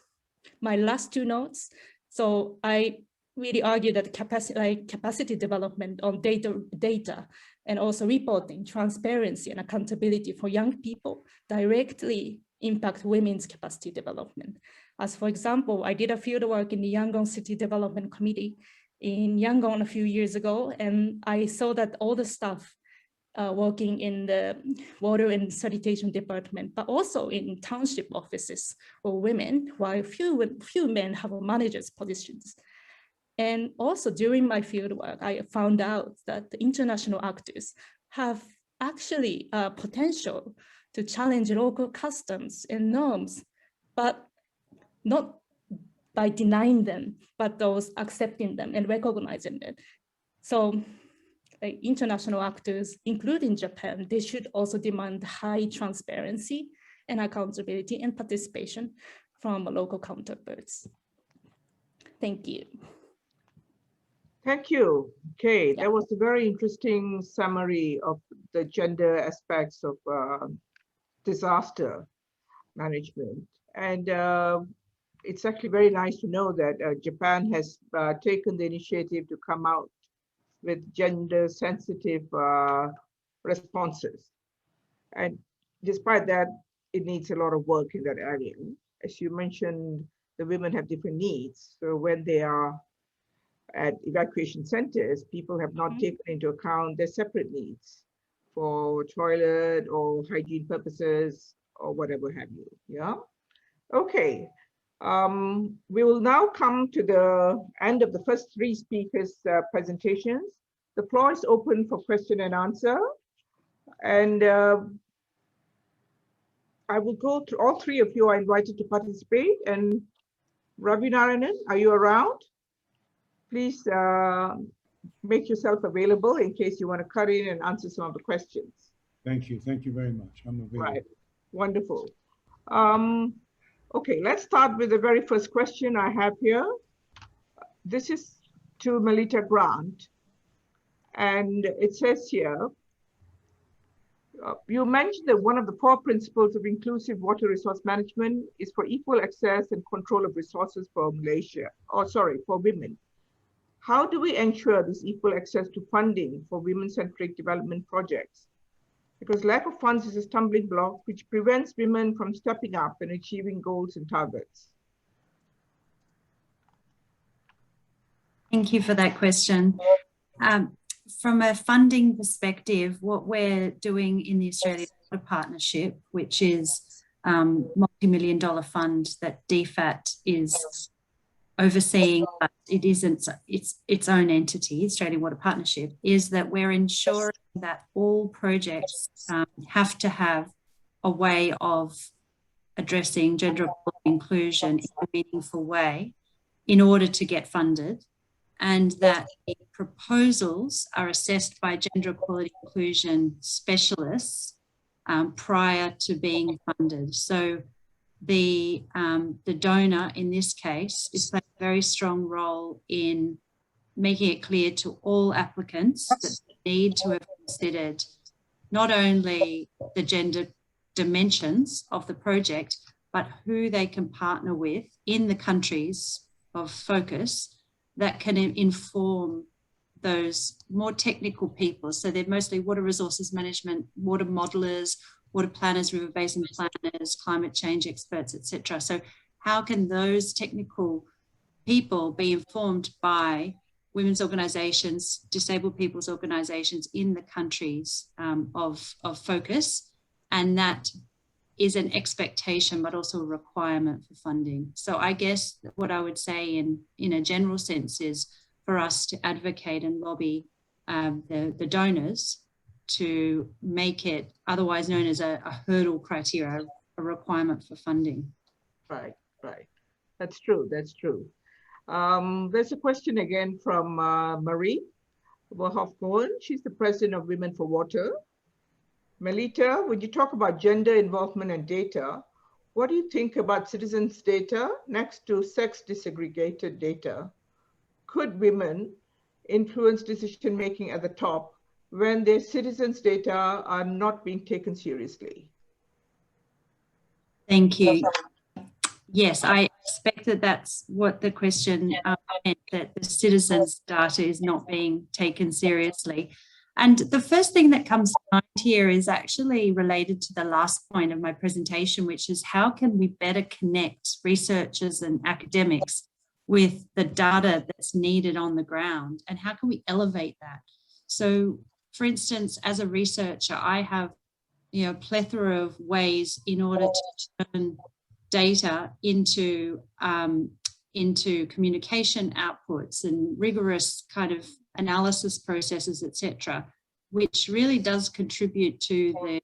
my last two notes, so I really argue that capacity development on data and also reporting, transparency and accountability for young people directly impact women's capacity development. As for example, I did a field work in the Yangon City Development Committee in Yangon a few years ago, and I saw that all the staff working in the water and sanitation department, but also in township offices were women, while few men have managers positions. And also during my fieldwork, I found out that the international actors have actually potential to challenge local customs and norms, but not by denying them, but those accepting them and recognizing it. So international actors, including Japan, they should also demand high transparency and accountability and participation from local counterparts. Thank you. Thank you, Kei. Yeah. That was a very interesting summary of the gender aspects of disaster management. And it's actually very nice to know that Japan has taken the initiative to come out with gender sensitive responses. And despite that, it needs a lot of work in that area. As you mentioned, the women have different needs. So when they are at evacuation centers, people have not taken into account their separate needs for toilet or hygiene purposes or whatever have you, yeah? Okay, we will now come to the end of the first three speakers' presentations. The floor is open for question and answer. And I will go to all three of you are invited to participate. And Ravi Narayanan, are you around? Please make yourself available in case you want to cut in and answer some of the questions. Thank you very much. I'm available. Right, wonderful. Okay, let's start with the very first question I have here. This is to Melita Grant. And it says here, you mentioned that one of the core principles of inclusive water resource management is for equal access and control of resources for Malaysia, for women. How do we ensure this equal access to funding for women-centric development projects? Because lack of funds is a stumbling block which prevents women from stepping up and achieving goals and targets. Thank you for that question. From a funding perspective, what we're doing in the Australian Water Partnership, which is multi-million-dollar fund that DFAT is overseeing, but it isn't its own entity, Australian Water Partnership, is that we're ensuring that all projects have to have a way of addressing gender equality inclusion in a meaningful way in order to get funded, and that the proposals are assessed by gender equality inclusion specialists prior to being funded. So the donor in this case is playing a very strong role in making it clear to all applicants that they need to have considered not only the gender dimensions of the project, but who they can partner with in the countries of focus that can inform those more technical people. So they're mostly water resources management, water modelers, water planners, river basin planners, climate change experts, etc. So how can those technical people be informed by women's organisations, disabled people's organisations in the countries of focus? And that is an expectation, but also a requirement for funding. So I guess what I would say in a general sense is for us to advocate and lobby the donors to make it otherwise known as a hurdle criteria, a requirement for funding. Right, right. That's true, that's true. There's a question again from Marie Verhoef-Cohen. She's the president of Women for Water. Melita, would you talk about gender involvement and data? What do you think about citizens' data next to sex disaggregated data? Could women influence decision-making at the top when their citizens' data are not being taken seriously? Thank you. Yes, I expect that that's what the question meant, that the citizens' data is not being taken seriously. And the first thing that comes to mind here is actually related to the last point of my presentation, which is how can we better connect researchers and academics with the data that's needed on the ground, and how can we elevate that? So, for instance, as a researcher, I have a plethora of ways in order to turn data into communication outputs and rigorous kind of analysis processes, etc., which really does contribute to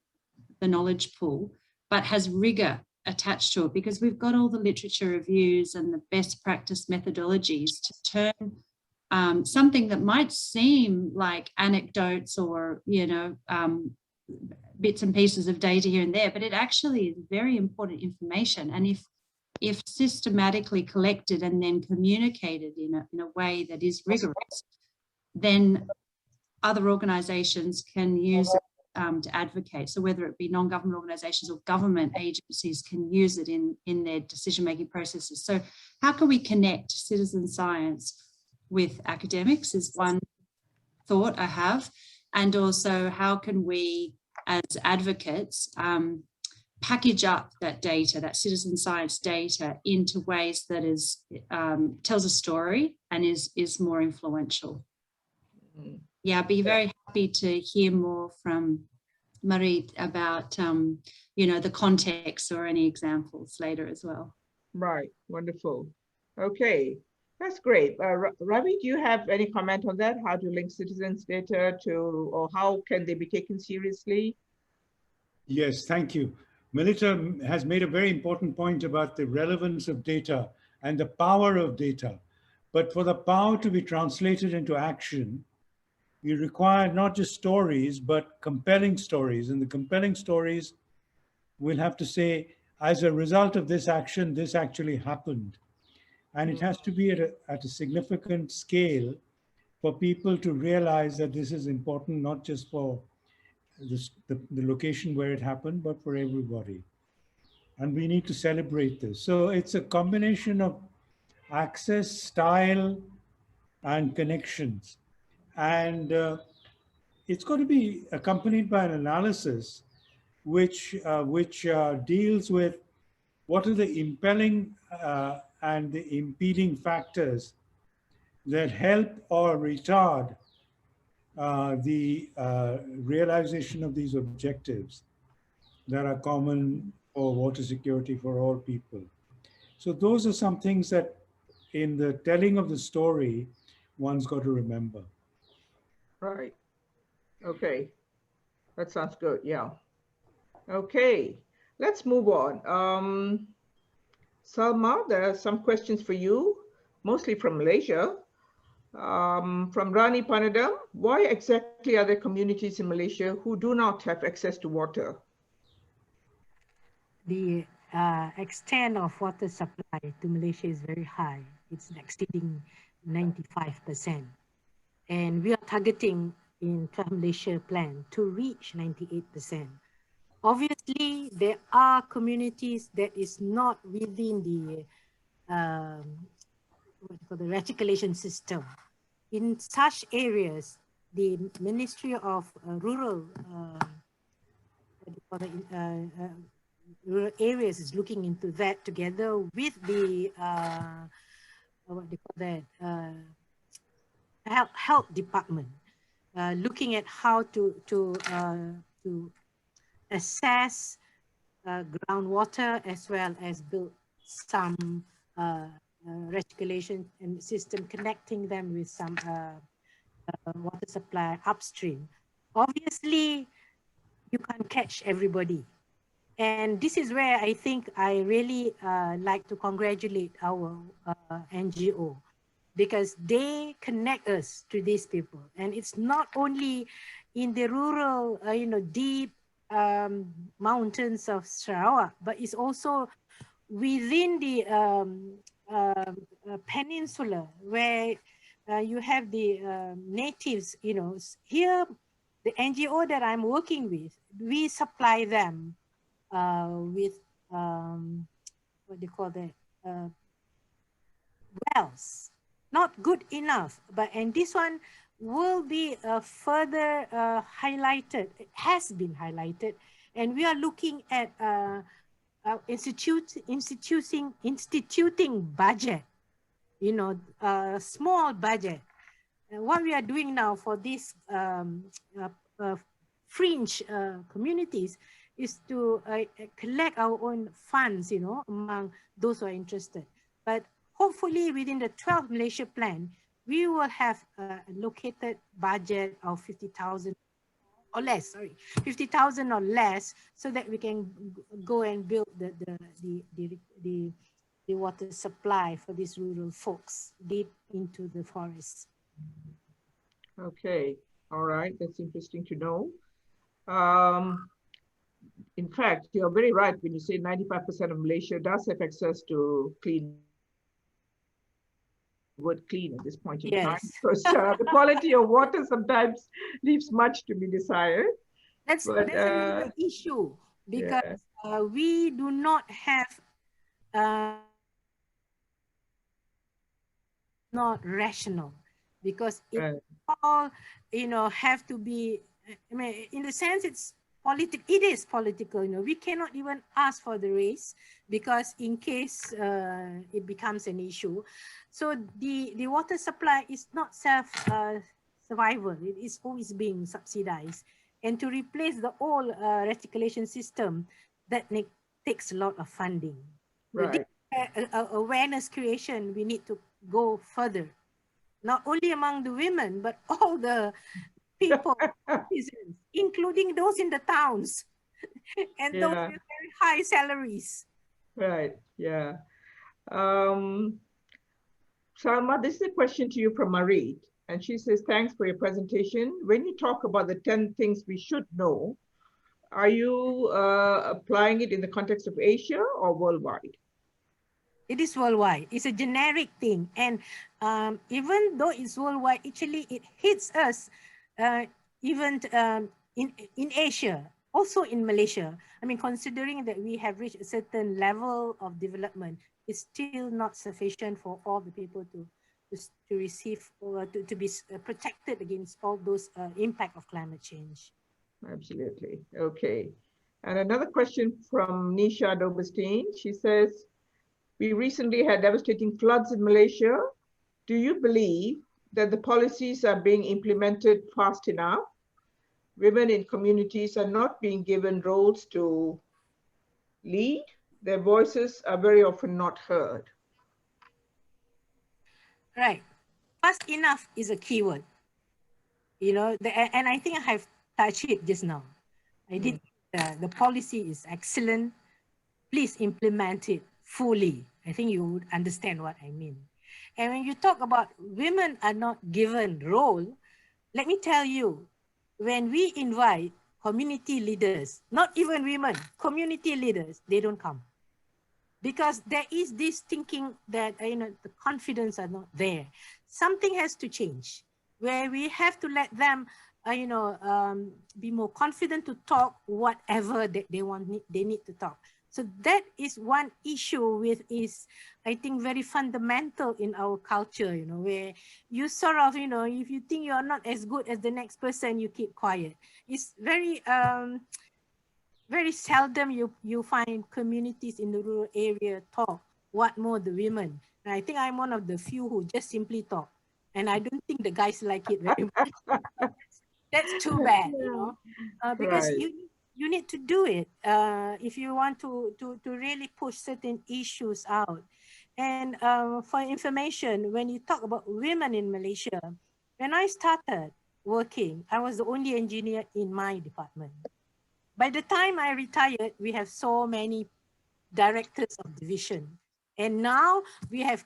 the knowledge pool, but has rigor attached to it, because we've got all the literature reviews and the best practice methodologies to turn something that might seem like anecdotes or bits and pieces of data here and there, but it actually is very important information. And if systematically collected and then communicated in a way that is rigorous, then other organisations can use it to advocate. So whether it be non-government organisations or government agencies can use it in their decision-making processes. So how can we connect citizen science with academics is one thought I have. And also how can we, as advocates, package up that data, that citizen science data, into ways that tells a story and is more influential. Yeah, I'd be very happy to hear more from Marie about the context or any examples later as well. Right, wonderful. Okay, that's great. Ravi, do you have any comment on that? How to link citizens' data to, or how can they be taken seriously? Yes, thank you. Melita has made a very important point about the relevance of data and the power of data. But for the power to be translated into action, we require not just stories, but compelling stories. And the compelling stories will have to say, as a result of this action, this actually happened. And it has to be at a significant scale for people to realize that this is important, not just for the location where it happened, but for everybody. And we need to celebrate this. So it's a combination of access, style, and connections. And it's going to be accompanied by an analysis which deals with what are the impelling and the impeding factors that help or retard the realization of these objectives that are common for water security for all people. So those are some things that in the telling of the story, one's got to remember. Right. Okay. That sounds good. Yeah. Okay. Let's move on. Salmah, there are some questions for you, mostly from Malaysia. From Rani Panadam, why exactly are there communities in Malaysia who do not have access to water? The extent of water supply to Malaysia is very high. It's exceeding 95%. And we are targeting in Malaysia plan to reach 98%. Obviously, there are communities that is not within the what you call the reticulation system. In such areas, the Ministry of Rural rural areas is looking into that together with the what they call that health department, looking at how to assess groundwater as well as build some reticulation and system connecting them with some water supply upstream. Obviously, you can't catch everybody. And this is where I think I really like to congratulate our NGO, because they connect us to these people. And it's not only in the rural, deep mountains of Sarawak, but it's also within the peninsula where you have the natives, here, the NGO that I'm working with, we supply them with what do you call that, wells. Not good enough, and this one will be further highlighted. It has been highlighted, and we are looking at instituting budget, small budget. What we are doing now for these fringe communities is to collect our own funds, among those who are interested. But hopefully within the 12 Malaysia plan, we will have a allocated budget of 50,000 or less, 50,000 or less, so that we can go and build the water supply for these rural folks deep into the forests. Okay, all right, that's interesting to know. In fact, you're very right when you say 95% of Malaysia does have access to clean. Word clean at this point in time, because the quality of water sometimes leaves much to be desired. That's another issue, because we do not have not rational, because it all have to be, I mean, in the sense it's political. It is political. We cannot even ask for the raise, because in case it becomes an issue. So the water supply is not survival. It is always being subsidized, and to replace the old reticulation system, that takes a lot of funding. Right. Awareness creation, we need to go further, not only among the women, but all the people, citizens, including those in the towns and those with very high salaries. Right, yeah. Salmah, this is a question to you from Marie, and she says, thanks for your presentation. When you talk about the 10 things we should know, are you applying it in the context of Asia or worldwide? It is worldwide. It's a generic thing. And even though it's worldwide, actually it hits us even in Asia, also in Malaysia. I mean, considering that we have reached a certain level of development, it's still not sufficient for all the people to receive or to be protected against all those impact of climate change. Absolutely. Okay. And another question from Nisha Dobestein. She says, we recently had devastating floods in Malaysia. Do you believe that the policies are being implemented fast enough? Women in communities are not being given roles to lead. Their voices are very often not heard. Right. Fast enough is a keyword. And I think I have touched it just now. I did. The policy is excellent. please implement it fully. I think you would understand what I mean. And when you talk about women are not given role, let me tell you, when we invite community leaders, not even women, community leaders, they don't come. Because there is this thinking that, the confidence are not there. Something has to change, where we have to let them, be more confident to talk whatever that they need to talk. So that is one issue with is, I think, very fundamental in our culture, where you sort of, if you think you're not as good as the next person, you keep quiet. It's very, very seldom you find communities in the rural area talk, what more the women. And I think I'm one of the few who just simply talk. And I don't think the guys like it very much. That's too bad, because Right. you need to do it if you want to really push certain issues out. And for information, when you talk about women in Malaysia, when I started working, I was the only engineer in my department. By the time I retired, we have so many directors of division. And now we have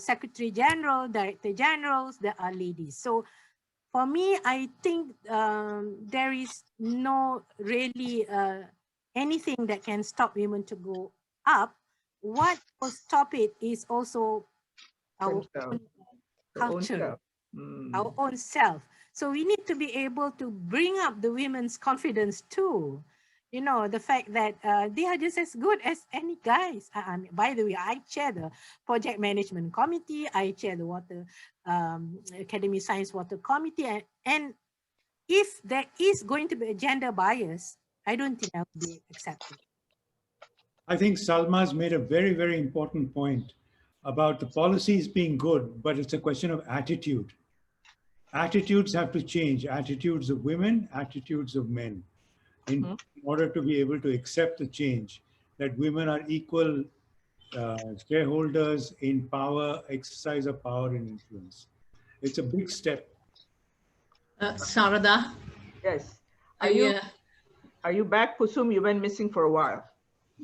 Secretary General, Director Generals that are ladies. So for me, I think there is no really anything that can stop women to go up. What will stop it is also our own culture, our own self. So we need to be able to bring up the women's confidence too. The fact that they are just as good as any guys. By the way, I chair the project management committee. I chair the water Academy Science Water Committee. And if there is going to be a gender bias, I don't think that would be accepted. I think Salmah's made a very, very important point about the policies being good, but it's a question of attitude. Attitudes have to change, attitudes of women, attitudes of men, in order to be able to accept the change that women are equal shareholders in power, exercise of power and influence. It's a big step. Saradha? Yes. Are you back, Pusum? You went missing for a while.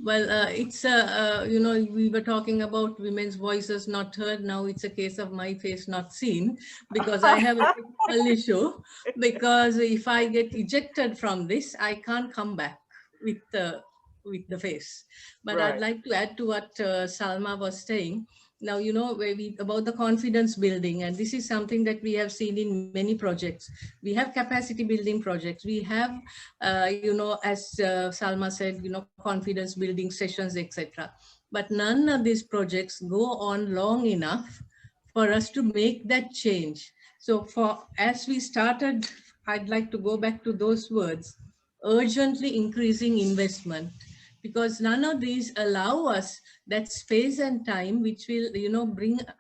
Well, it's, we were talking about women's voices not heard. Now it's a case of my face not seen, because I have a technical issue. Because if I get ejected from this, I can't come back with the face. But Right. I'd like to add to what Salmah was saying. Now, about the confidence building, and this is something that we have seen in many projects. We have capacity building projects. We have, as Salmah said, confidence building sessions, etc. But none of these projects go on long enough for us to make that change. So as we started, I'd like to go back to those words, urgently increasing investment, because none of these allow us that space and time which will,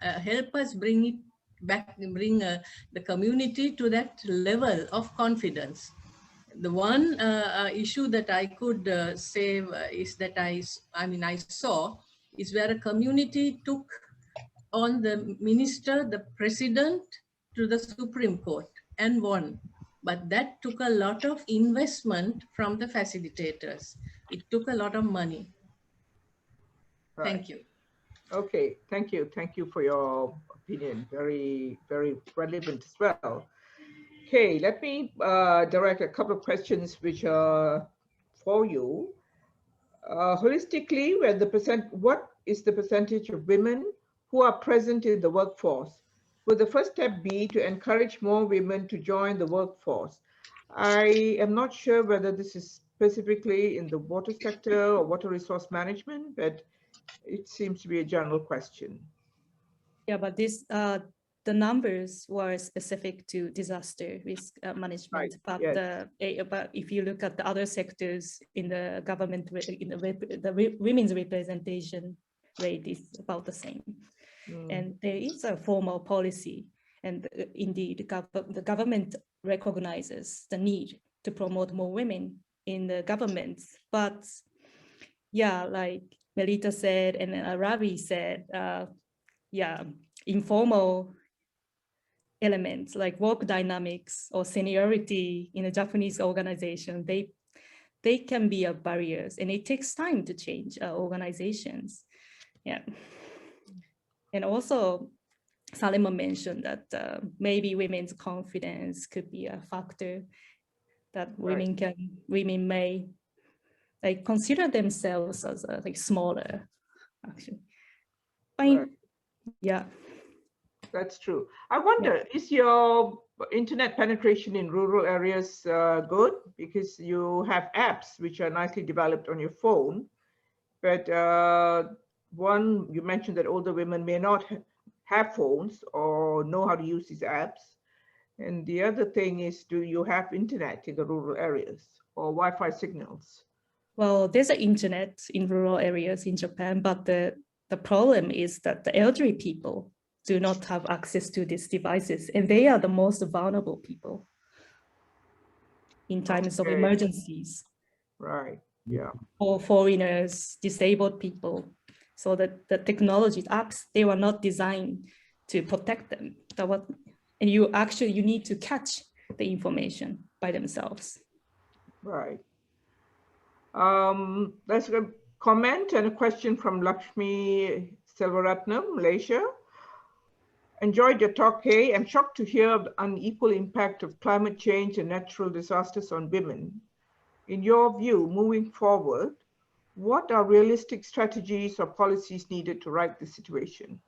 help us bring it back, bring the community to that level of confidence. The one issue that I could say is that I saw is where a community took on the minister, the president, to the Supreme Court and won. But that took a lot of investment from the facilitators. It took a lot of money. Right. Thank you. Okay, thank you. Thank you for your opinion. Very, very relevant as well. Okay, let me direct a couple of questions which are for you. Holistically, what is the percentage of women who are present in the workforce? Will the first step be to encourage more women to join the workforce? I am not sure whether this is specifically in the water sector or water resource management, but it seems to be a general question. Yeah, but the numbers were specific to disaster risk management. Right. But Yes. but if you look at the other sectors in the government, the women's representation rate is about the same. And there is a formal policy, and indeed the government recognizes the need to promote more women in the government. But yeah, like Melita said and Ravi said, informal elements like work dynamics or seniority in a Japanese organization, they can be barriers, and it takes time to change organizations. Yeah. And also, Salmah mentioned that maybe women's confidence could be a factor that women may like consider themselves as like smaller, actually. Right. Yeah. That's true. I wonder, is your internet penetration in rural areas good? Because you have apps which are nicely developed on your phone, but one, you mentioned that older women may not have phones or know how to use these apps. And the other thing is, do you have internet in the rural areas or Wi-Fi signals? Well, there's an internet in rural areas in Japan, but the problem is that the elderly people do not have access to these devices, and they are the most vulnerable people in times of emergencies. Right, yeah. Or foreigners, disabled people. So that the technology apps, they were not designed to protect them. And you need to catch the information by themselves. Right. There's a comment and a question from Lakshmi Selvaratnam, Malaysia. Enjoyed your talk, Kei. I'm shocked to hear of the unequal impact of climate change and natural disasters on women. In your view, moving forward, what are realistic strategies or policies needed to right the situation?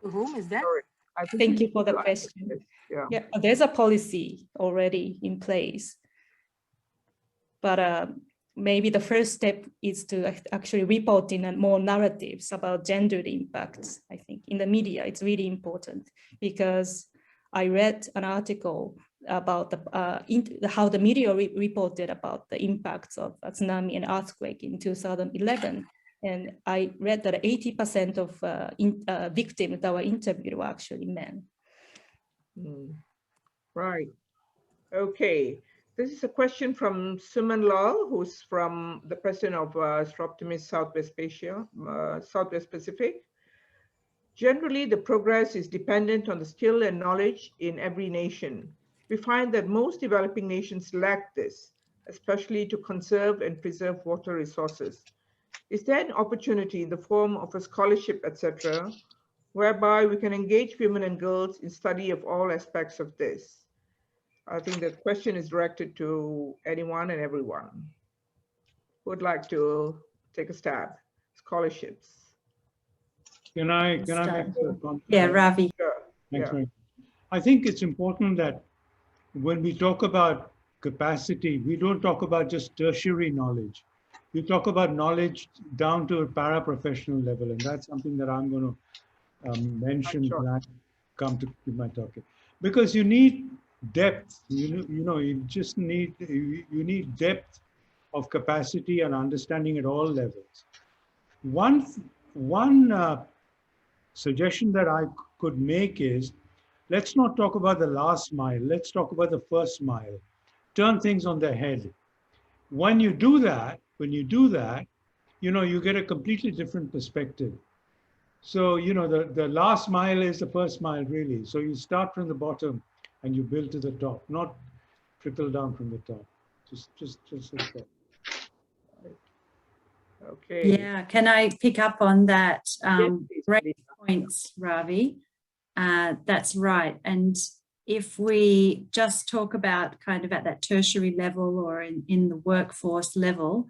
To whom is that? Sorry, Thank you for the question. Yeah, there's a policy already in place, but maybe the first step is to actually report in more narratives about gendered impacts. I think in the media, it's really important, because I read an article about how the media reported about the impacts of a tsunami and earthquake in 2011. And I read that 80% of victims that were interviewed were actually men. Right. Okay. This is a question from Suman Lal, who's from the president of Optimist Southwest Asia, Southwest Pacific. Generally, the progress is dependent on the skill and knowledge in every nation. We find that most developing nations lack this, especially to conserve and preserve water resources. Is there an opportunity in the form of a scholarship, etc., whereby we can engage women and girls in study of all aspects of this? I think the question is directed to anyone and everyone who would like to take a stab. Scholarships. Can I make a comment? Yeah, Ravi. Sure. Thanks, Ravi. I think it's important that when we talk about capacity, we don't talk about just tertiary knowledge. We talk about knowledge down to a paraprofessional level, and that's something that I'm going to mention when I come to my talk. Because you need depth, you need depth of capacity and understanding at all levels. One suggestion that I could make is, let's not talk about the last mile. Let's talk about the first mile. Turn things on their head. When you do that, you get a completely different perspective. So, the last mile is the first mile, really. So you start from the bottom and you build to the top, not trickle down from the top. Just like that. Okay. Yeah, can I pick up on that? Great points, Ravi. That's right. And if we just talk about kind of at that tertiary level or in the workforce level,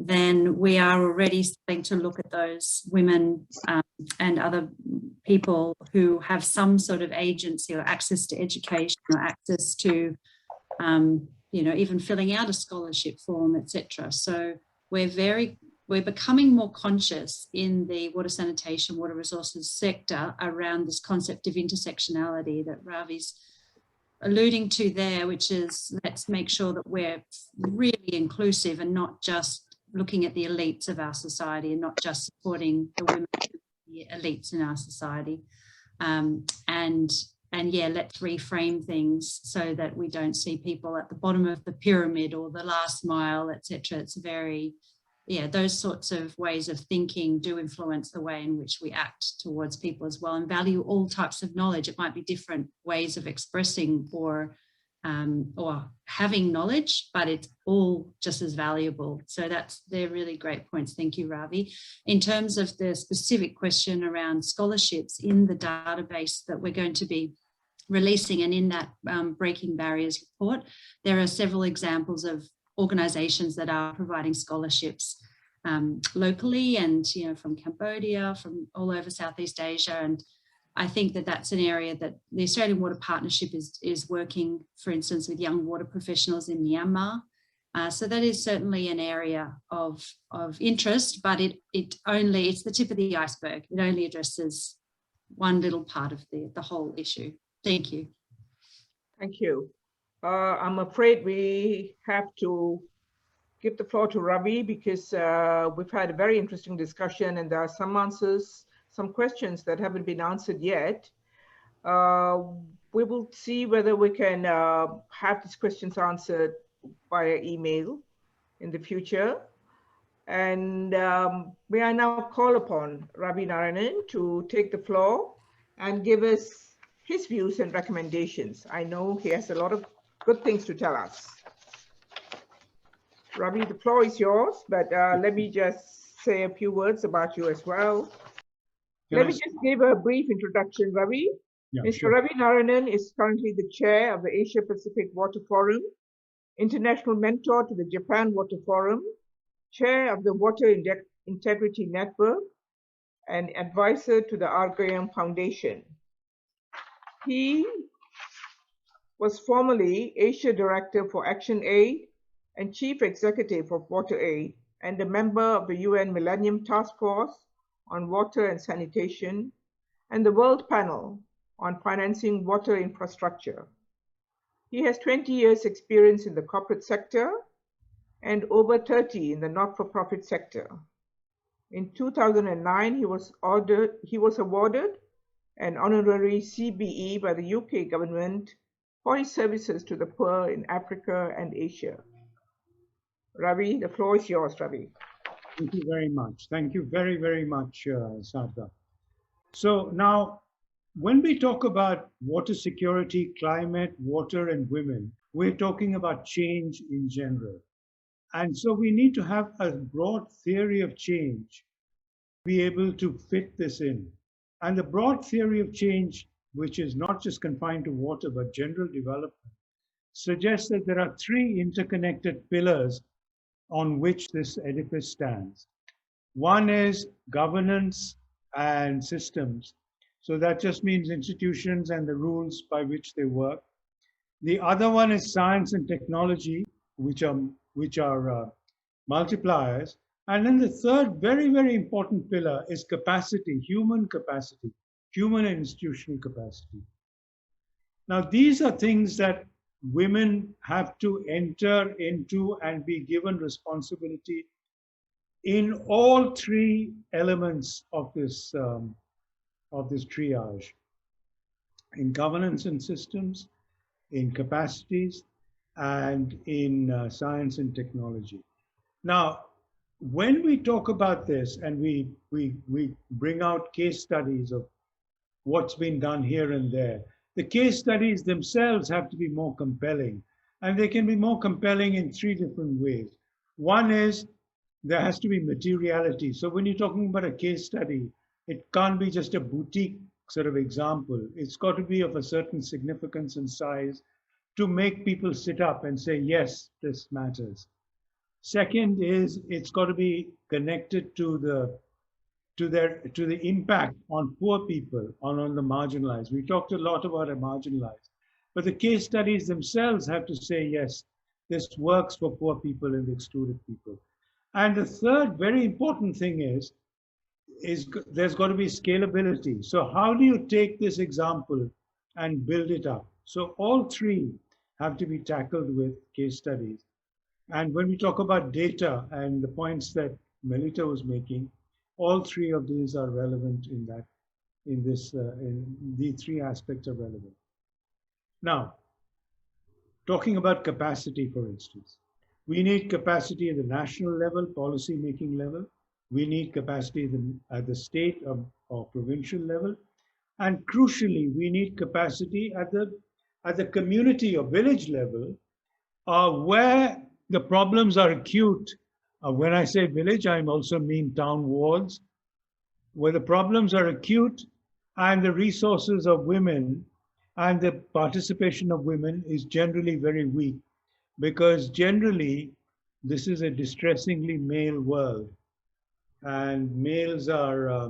then we are already starting to look at those women and other people who have some sort of agency or access to education or access to, even filling out a scholarship form, etc. So we're becoming more conscious in the water sanitation, water resources sector around this concept of intersectionality that Ravi's alluding to there, which is, let's make sure that we're really inclusive and not just looking at the elites of our society and not just supporting the women, the elites in our society. And yeah, let's reframe things so that we don't see people at the bottom of the pyramid or the last mile, etc. It's very, those sorts of ways of thinking do influence the way in which we act towards people as well, and value all types of knowledge. It might be different ways of expressing or or having knowledge, but it's all just as valuable. So they're really great points. Thank you, Ravi. In terms of the specific question around scholarships in the database that we're going to be releasing, and in that Breaking Barriers report, there are several examples of organisations that are providing scholarships locally, and from Cambodia, from all over Southeast Asia. And I think that that's an area that the Australian Water Partnership is working, for instance, with young water professionals in Myanmar. So that is certainly an area of interest, but it's the tip of the iceberg. It only addresses one little part of the whole issue. Thank you. Thank you. I'm afraid we have to give the floor to Ravi, because we've had a very interesting discussion, and there are some answers, some questions that haven't been answered yet. We will see whether we can have these questions answered via email in the future. And may I now call upon Ravi Narayanan to take the floor and give us his views and recommendations. I know he has a lot of good things to tell us. Ravi, the floor is yours, but let me just say a few words about you as well. Let me just give a brief introduction, Ravi. Yeah, Mr. sure. Ravi Narayanan is currently the chair of the Asia Pacific Water Forum, international mentor to the Japan Water Forum, chair of the Water Integrity Network, and advisor to the Argoyam Foundation. He was formerly Asia Director for Action Aid and Chief Executive of Water Aid, and a member of the UN Millennium Task Force on Water and Sanitation, and the World Panel on Financing Water Infrastructure. He has 20 years experience in the corporate sector and over 30 in the not-for-profit sector. In 2009, he was awarded an honorary CBE by the UK government for his services to the poor in Africa and Asia. Ravi, the floor is yours, Ravi. Thank you very much. Thank you very, very much, Saradha. So now, when we talk about water security, climate, water, and women, we're talking about change in general. And so we need to have a broad theory of change, be able to fit this in. And the broad theory of change, which is not just confined to water, but general development, suggests that there are three interconnected pillars on which this edifice stands. One is governance and systems. So that just means institutions and the rules by which they work. The other one is science and technology, which are multipliers. And then the third very, very important pillar is capacity, human and institutional capacity. Now, these are things that women have to enter into and be given responsibility in all three elements of this triage: in governance and systems, in capacities, and in science and technology. Now, when we talk about this and we bring out case studies of what's been done here and there, the case studies themselves have to be more compelling. And they can be more compelling in three different ways. One is there has to be materiality. So when you're talking about a case study, it can't be just a boutique sort of example. It's got to be of a certain significance and size to make people sit up and say, yes, this matters. Second is it's got to be connected to the impact on poor people, on the marginalized. We talked a lot about the marginalized, but the case studies themselves have to say, yes, this works for poor people and excluded people. And the third very important thing is there's got to be scalability. So how do you take this example and build it up? So all three have to be tackled with case studies. And when we talk about data and the points that Melita was making, all three of these are relevant in the three aspects are relevant. Now, talking about capacity, for instance, we need capacity at the national level, policy making level. We need capacity at the state or provincial level. And crucially, we need capacity at the at the community or village level, where the problems are acute. When I say village, I also mean town wards, where the problems are acute and the resources of women and the participation of women is generally very weak, because generally this is a distressingly male world, and males are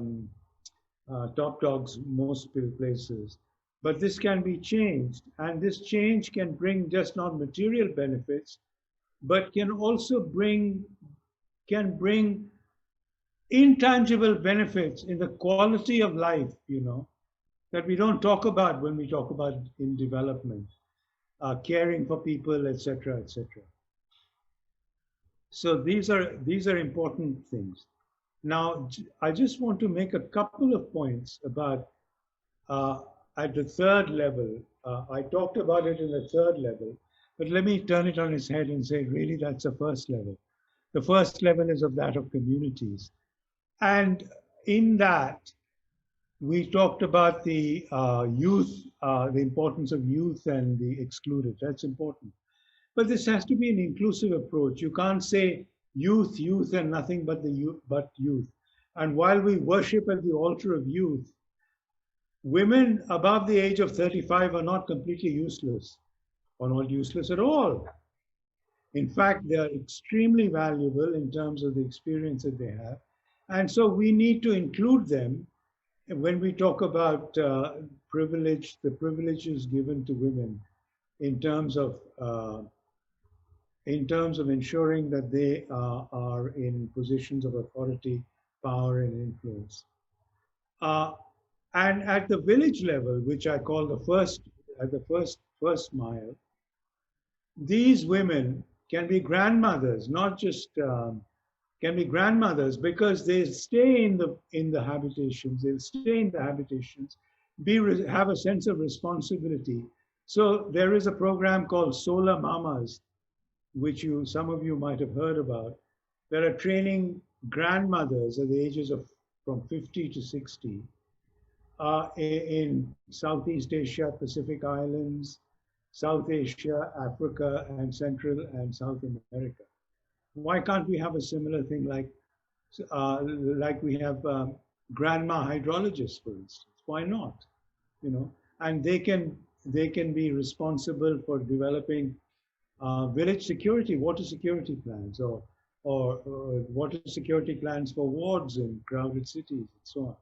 top dogs most places. But this can be changed, and this change can bring just not material benefits, but can also bring intangible benefits in the quality of life, that we don't talk about when we talk about in development, caring for people, etc., etc. So these are important things. Now, I just want to make a couple of points about at the third level. I talked about it in the third level, but let me turn it on its head and say, really, that's the first level. The first level is of that of communities. And in that, we talked about the youth, the importance of youth and the excluded. That's important. But this has to be an inclusive approach. You can't say youth, youth, and nothing but youth. And while we worship at the altar of youth, women above the age of 35 are not completely useless, or not useless at all. In fact, they are extremely valuable in terms of the experience that they have. And so we need to include them when we talk about privilege, the privileges given to women in terms of ensuring that they are in positions of authority, power, and influence. And at the village level, which I call the first mile, these women can be grandmothers, not just can be grandmothers, because they stay in the habitations. They'll stay in the habitations, have a sense of responsibility. So there is a program called Solar Mamas, which some of you might have heard about, that are training grandmothers at the ages of from 50 to 60 in Southeast Asia, Pacific Islands, South Asia, Africa, and Central and South America. Why can't we have a similar thing like we have grandma hydrologists, for instance? Why not? And they can be responsible for developing village security, water security plans, or water security plans for wards in crowded cities, and so on.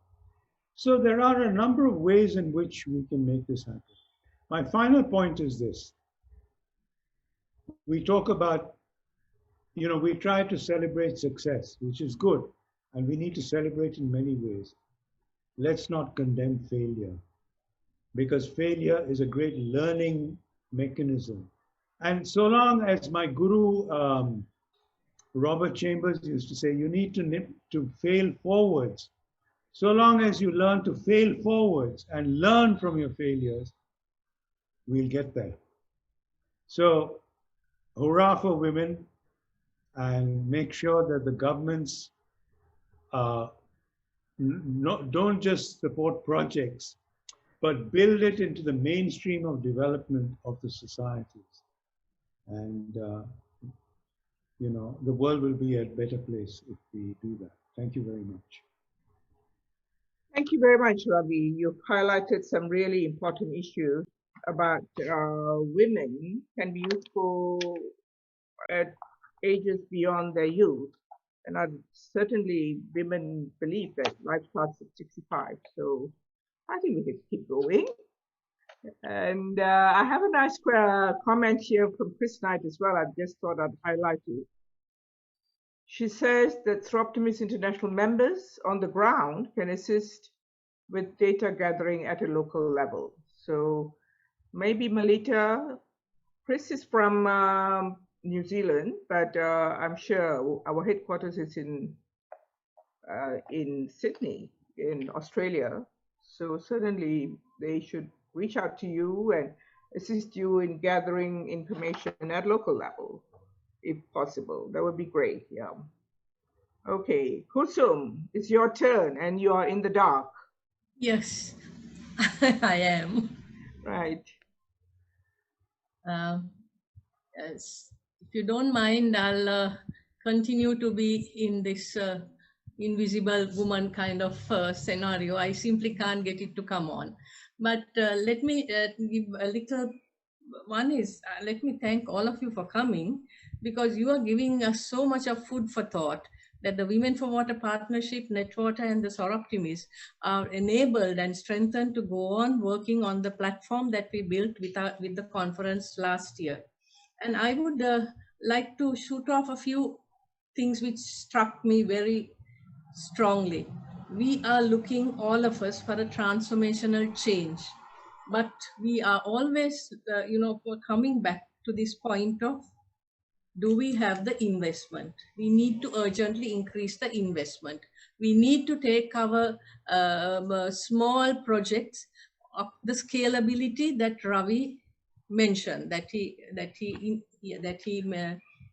So there are a number of ways in which we can make this happen. My final point is this. We talk about, we try to celebrate success, which is good, and we need to celebrate in many ways. Let's not condemn failure, because failure is a great learning mechanism. And so long as my guru, Robert Chambers, used to say, you need to fail forwards. So long as you learn to fail forwards and learn from your failures, we'll get there. So, hurrah for women, and make sure that the governments don't just support projects, but build it into the mainstream of development of the societies. And, the world will be a better place if we do that. Thank you very much. Thank you very much, Ravi. You've highlighted some really important issues about women can be useful at ages beyond their youth. And certainly women believe that life starts at 65. So I think we can keep going. And I have a nice comment here from Chris Knight as well. I just thought I'd highlight it. She says that through Optimist International members on the ground can assist with data gathering at a local level. So maybe Melita, Chris is from New Zealand, but I'm sure our headquarters is in Sydney, in Australia. So certainly they should reach out to you and assist you in gathering information at local level, if possible. That would be great, yeah. Okay, Kusum, it's your turn and you are in the dark. Yes, I am. Right. If you don't mind, I'll continue to be in this invisible woman kind of scenario. I simply can't get it to come on. But let me give a little, one is, let me thank all of you for coming, because you are giving us so much of food for thought, that the Women for Water Partnership, Netwater, and the Soroptimis are enabled and strengthened to go on working on the platform that we built with the conference last year. And I would like to shoot off a few things which struck me very strongly. We are looking, all of us, for a transformational change, but we are always, coming back to this point of, do we have the investment? We need to urgently increase the investment. We need to take our small projects of the scalability that Ravi mentioned, that he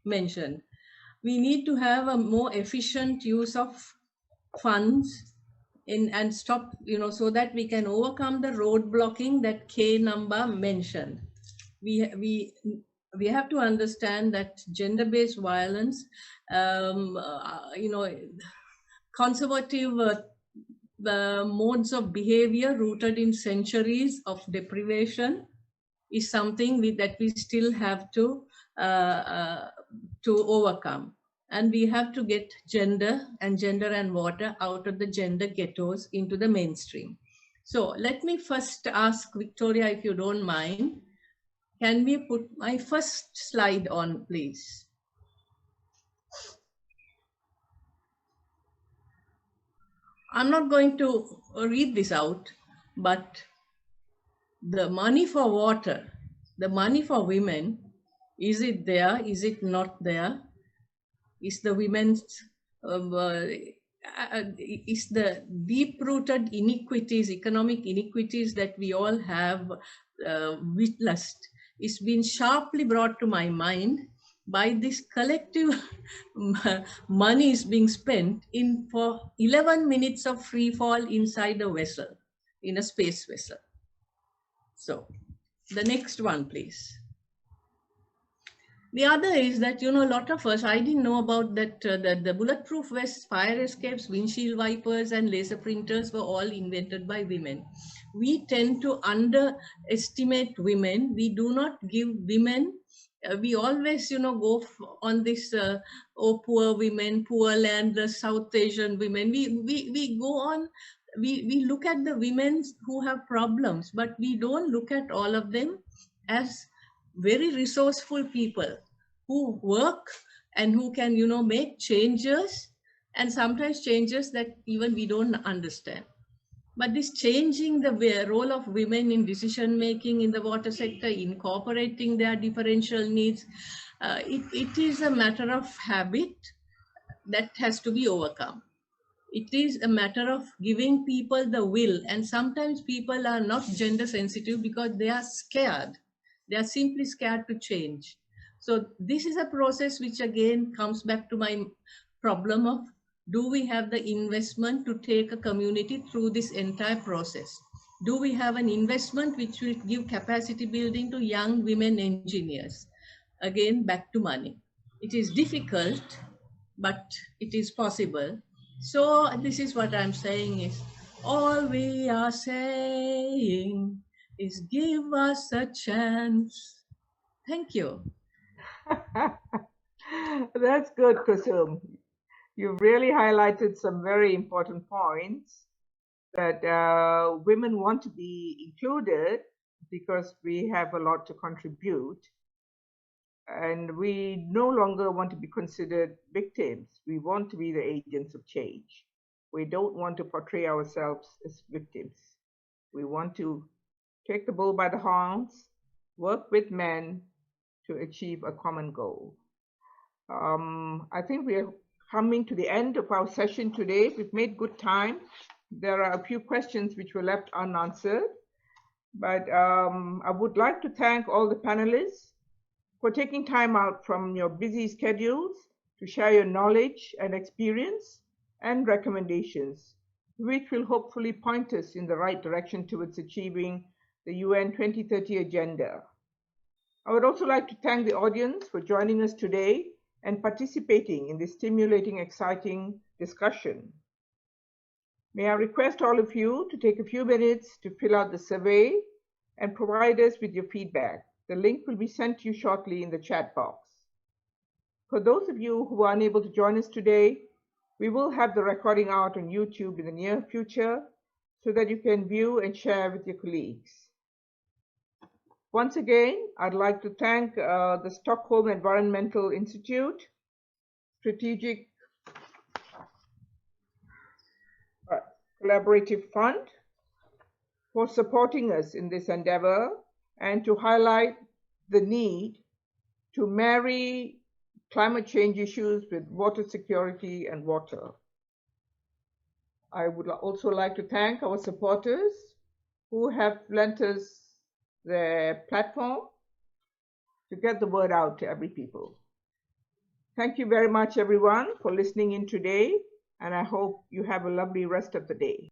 mentioned. We need to have a more efficient use of funds and stop, so that we can overcome the road blocking that Kei Namba mentioned. We have to understand that gender-based violence, conservative modes of behavior rooted in centuries of deprivation is something that we still have to overcome. And we have to get gender and water out of the gender ghettos into the mainstream. So let me first ask Victoria, if you don't mind, can we put my first slide on, please? I'm not going to read this out, but the money for water, the money for women, is it there? Is it not there? Is the women's, is the deep-rooted inequities, economic inequities that we all have witnessed, is being sharply brought to my mind by this collective money is being spent for 11 minutes of free fall inside a vessel, in a space vessel. So the next one, please. The other is that, a lot of us, I didn't know about that, the bulletproof vests, fire escapes, windshield wipers, and laser printers were all invented by women. We tend to underestimate women. We do not give women, we always, go on this, oh, poor women, poor land, the South Asian women. We go on, we look at the women who have problems, but we don't look at all of them as very resourceful people who work and who can, make changes, and sometimes changes that even we don't understand. But this changing the role of women in decision making in the water sector, incorporating their differential needs, it is a matter of habit that has to be overcome. It is a matter of giving people the will, and sometimes people are not gender sensitive because they are scared. They are simply scared to change. So this is a process which again comes back to my problem of, do we have the investment to take a community through this entire process? Do we have an investment which will give capacity building to young women engineers? Again, back to money. It is difficult, but it is possible. So this is what I'm saying is, all we are saying is give us a chance. Thank you. That's good, Kusum. You've really highlighted some very important points, that women want to be included because we have a lot to contribute. And we no longer want to be considered victims. We want to be the agents of change. We don't want to portray ourselves as victims. We want to take the bull by the horns, work with men to achieve a common goal. I think we are coming to the end of our session today. We've made good time. There are a few questions which were left unanswered, but I would like to thank all the panelists for taking time out from your busy schedules to share your knowledge and experience and recommendations, which will hopefully point us in the right direction towards achieving the UN 2030 agenda. I would also like to thank the audience for joining us today and participating in this stimulating, exciting discussion. May I request all of you to take a few minutes to fill out the survey and provide us with your feedback. The link will be sent to you shortly in the chat box. For those of you who are unable to join us today, we will have the recording out on YouTube in the near future so that you can view and share with your colleagues. Once again, I'd like to thank the Stockholm Environmental Institute, Strategic Collaborative Fund for supporting us in this endeavor and to highlight the need to marry climate change issues with water security and water. I would also like to thank our supporters who have lent us their platform to get the word out to every people. Thank you very much, everyone, for listening in today, and I hope you have a lovely rest of the day.